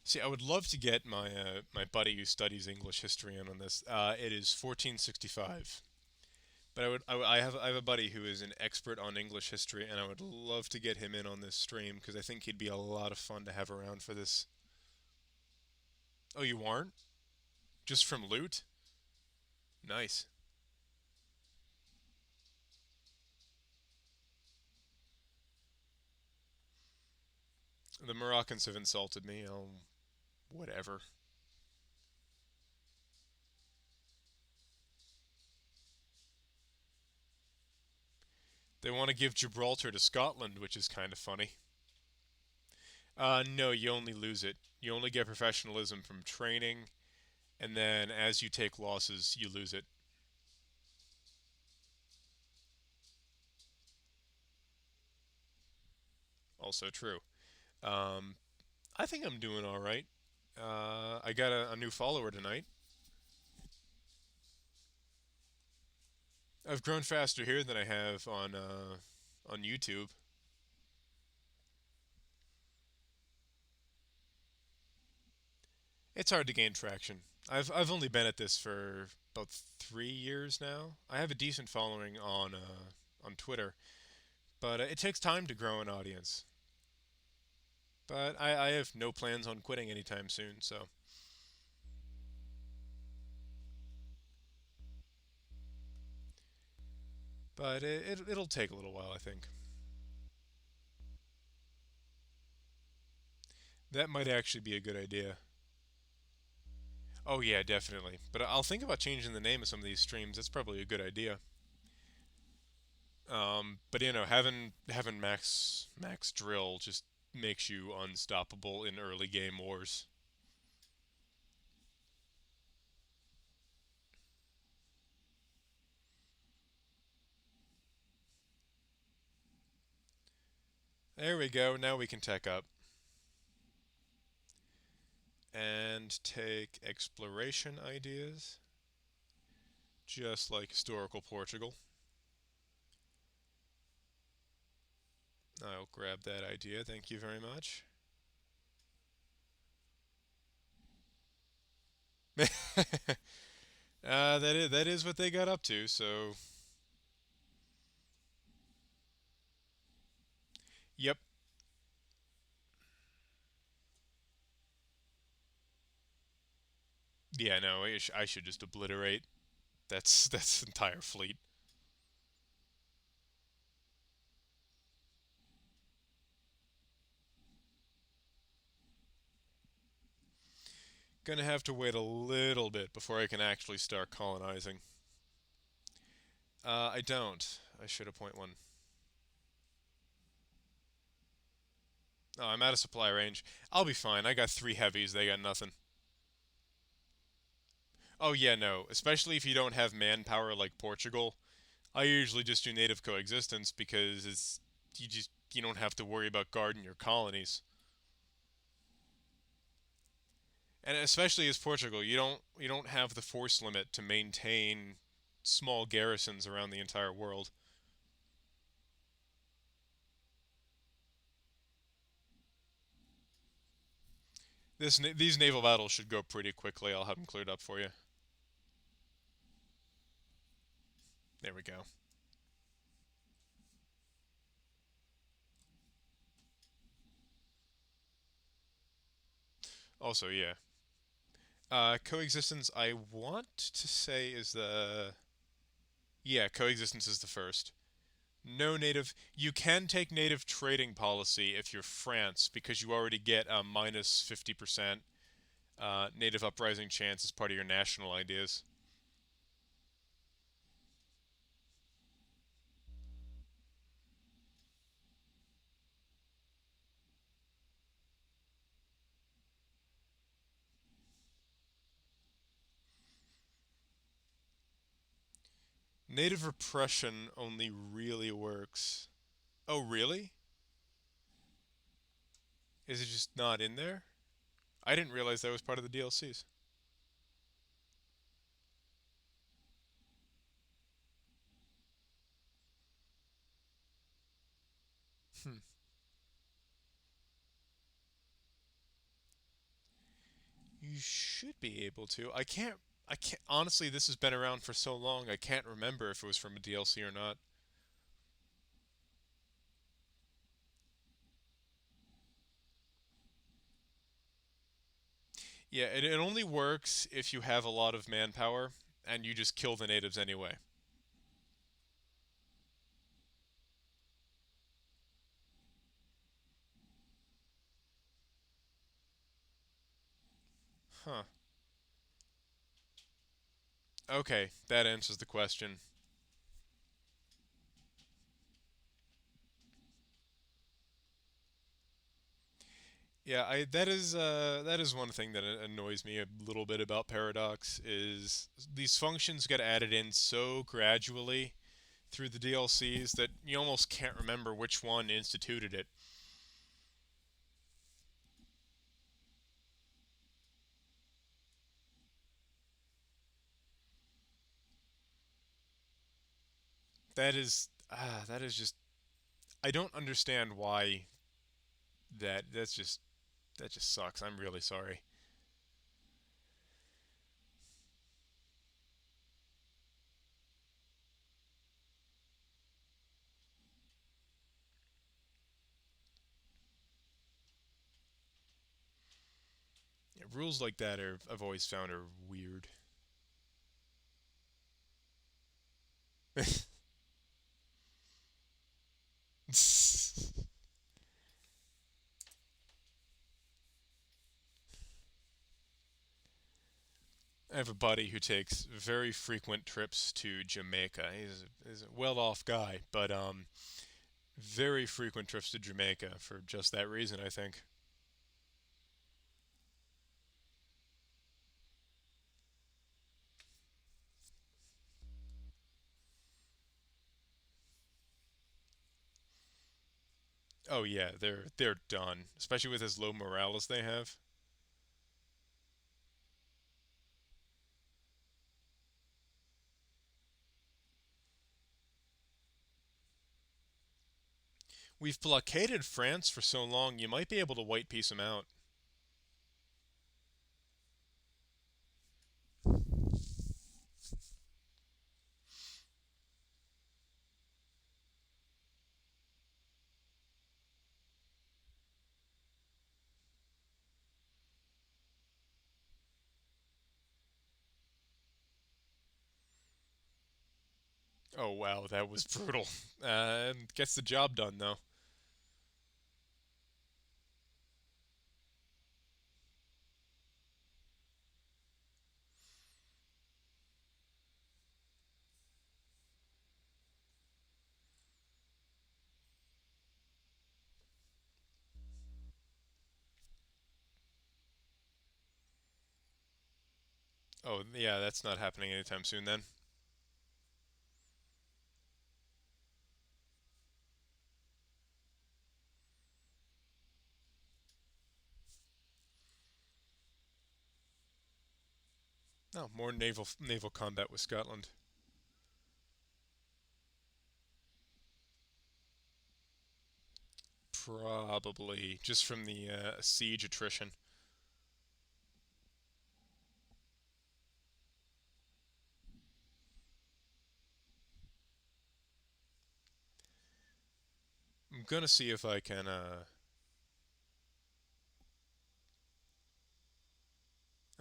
See, I would love to get my buddy who studies English history in on this. It is 1465, but I have a buddy who is an expert on English history, and I would love to get him in on this stream because I think he'd be a lot of fun to have around for this. Oh, you aren't? Just from loot? Nice. The Moroccans have insulted me. Oh, whatever. They want to give Gibraltar to Scotland, which is kind of funny. No, you only lose it. You only get professionalism from training, and then as you take losses, you lose it. Also true. Um, I think I'm doing all right. I got a new follower tonight. I've grown faster here than I have on YouTube. It's hard to gain traction. I've only been at this for about 3 years now. I have a decent following on Twitter, But it takes time to grow an audience. But I have no plans on quitting anytime soon, so. But it'll take a little while, I think. That might actually be a good idea. Oh yeah, definitely. But I'll think about changing the name of some of these streams. That's probably a good idea. But having max drill just makes you unstoppable in early game wars. There we go. Now we can tech up and take exploration ideas, just like historical Portugal. I'll grab that idea. Thank you very much. That is what they got up to. So, yep. Yeah, no, I should just obliterate. That's entire fleet. Gonna have to wait a little bit before I can actually start colonizing. I don't. I should appoint one. Oh, I'm out of supply range. I'll be fine. I got three heavies. They got nothing. Oh yeah, no. Especially if you don't have manpower like Portugal. I usually just do native coexistence because you don't have to worry about guarding your colonies. And especially as Portugal, you don't have the force limit to maintain small garrisons around the entire world. These naval battles should go pretty quickly. I'll have them cleared up for you. There we go. Also, yeah. Coexistence, I want to say, is the. Yeah, coexistence is the first. No native. You can take native trading policy if you're France because you already get a minus 50% native uprising chance as part of your national ideas. Native repression only really works. Oh, really? Is it just not in there? I didn't realize that was part of the DLCs. Hmm. You should be able to. I can't. Honestly, this has been around for so long. I can't remember if it was from a DLC or not. Yeah, it only works if you have a lot of manpower and you just kill the natives anyway. Huh. Okay, that answers the question. Yeah, I that is one thing that annoys me a little bit about Paradox is these functions get added in so gradually through the DLCs that you almost can't remember which one instituted it. That is just I don't understand why that just sucks. I'm really sorry. rules like that are I've always found are weird. I have a buddy who takes very frequent trips to Jamaica. He's a well-off guy, but very frequent trips to Jamaica for just that reason, I think. Oh yeah, they're done, especially with as low morale as they have. We've blockaded France for so long, you might be able to white piece them out. Oh wow, that was brutal. And gets the job done though. Oh yeah, that's not happening anytime soon then. No, more naval combat with Scotland. Probably just from the siege attrition. I'm gonna see if I can.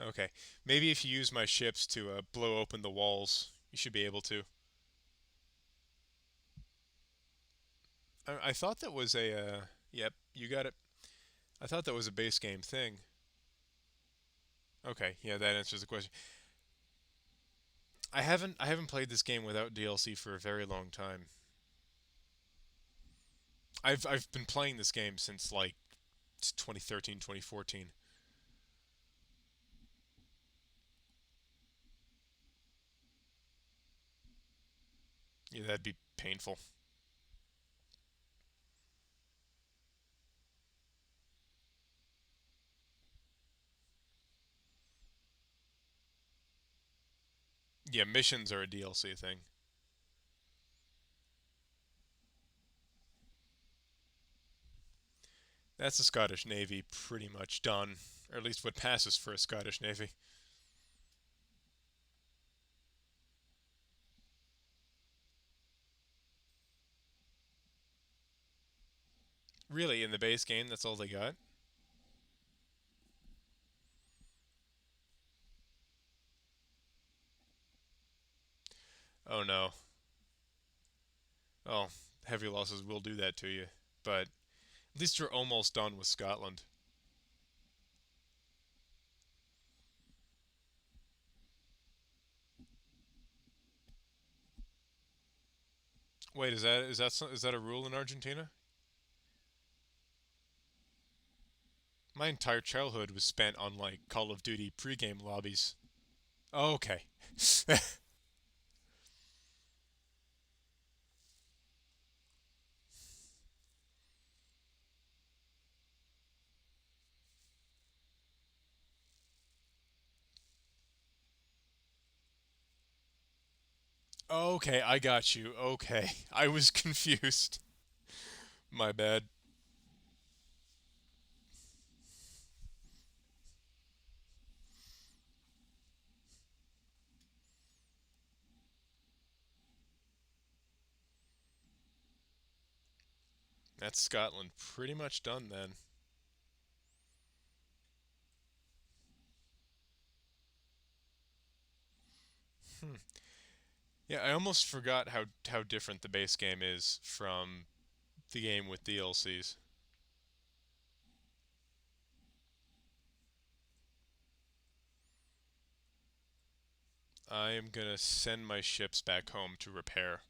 Okay, maybe if you use my ships to blow open the walls, you should be able to. I thought that was a. Yep, you got it. I thought that was a base game thing. Okay, yeah, that answers the question. I haven't played this game without DLC for a very long time. I've been playing this game since like 2013, 2014. Yeah, that'd be painful. Yeah, missions are a DLC thing. That's the Scottish Navy pretty much done, or at least what passes for a Scottish Navy. Really, in the base game, that's all they got? Oh no. Oh, heavy losses will do that to you. But at least you're almost done with Scotland. Wait, is that a rule in Argentina? My entire childhood was spent on like Call of Duty pregame lobbies. Oh, okay. Okay, I got you. Okay. I was confused. My bad. That's Scotland pretty much done then. Hmm. Yeah, I almost forgot how different the base game is from the game with DLCs. I am gonna send my ships back home to repair.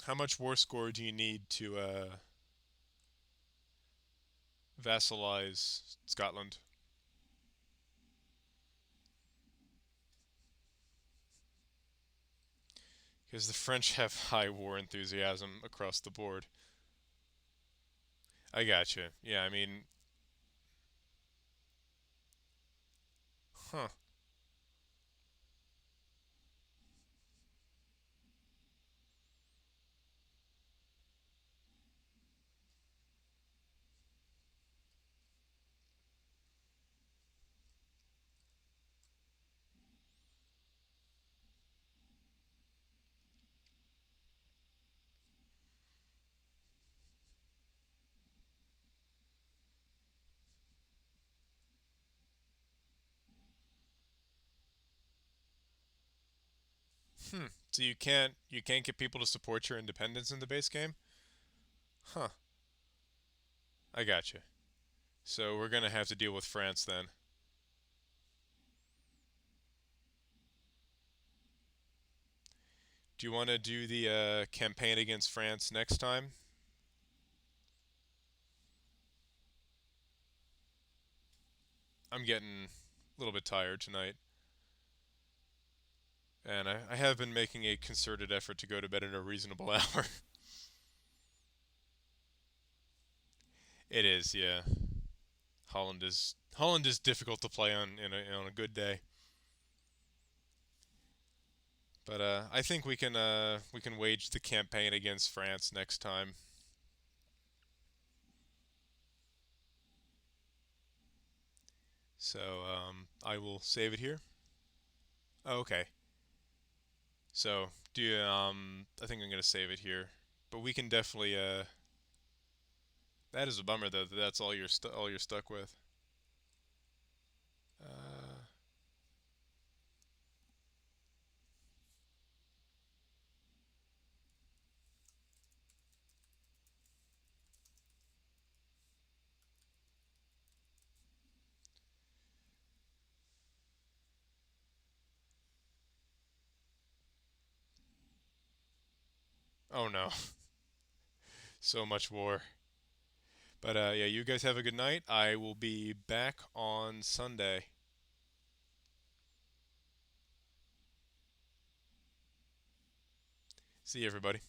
How much war score do you need to vassalize Scotland? Because the French have high war enthusiasm across the board. I gotcha. Yeah, I mean, huh. Hmm. So you can't get people to support your independence in the base game? Huh. I gotcha. So we're gonna have to deal with France then. Do you want to do the campaign against France next time? I'm getting a little bit tired tonight, and I have been making a concerted effort to go to bed at a reasonable hour. It is, yeah. Holland is difficult to play on a good day, but I think we can wage the campaign against France next time. So I will save it here. Oh, okay. So do you, I think I'm gonna save it here, but we can definitely. That is a bummer though. That's all you're stuck with. Uh, oh no, so much war. But yeah, you guys have a good night. I will be back on Sunday. See you, everybody.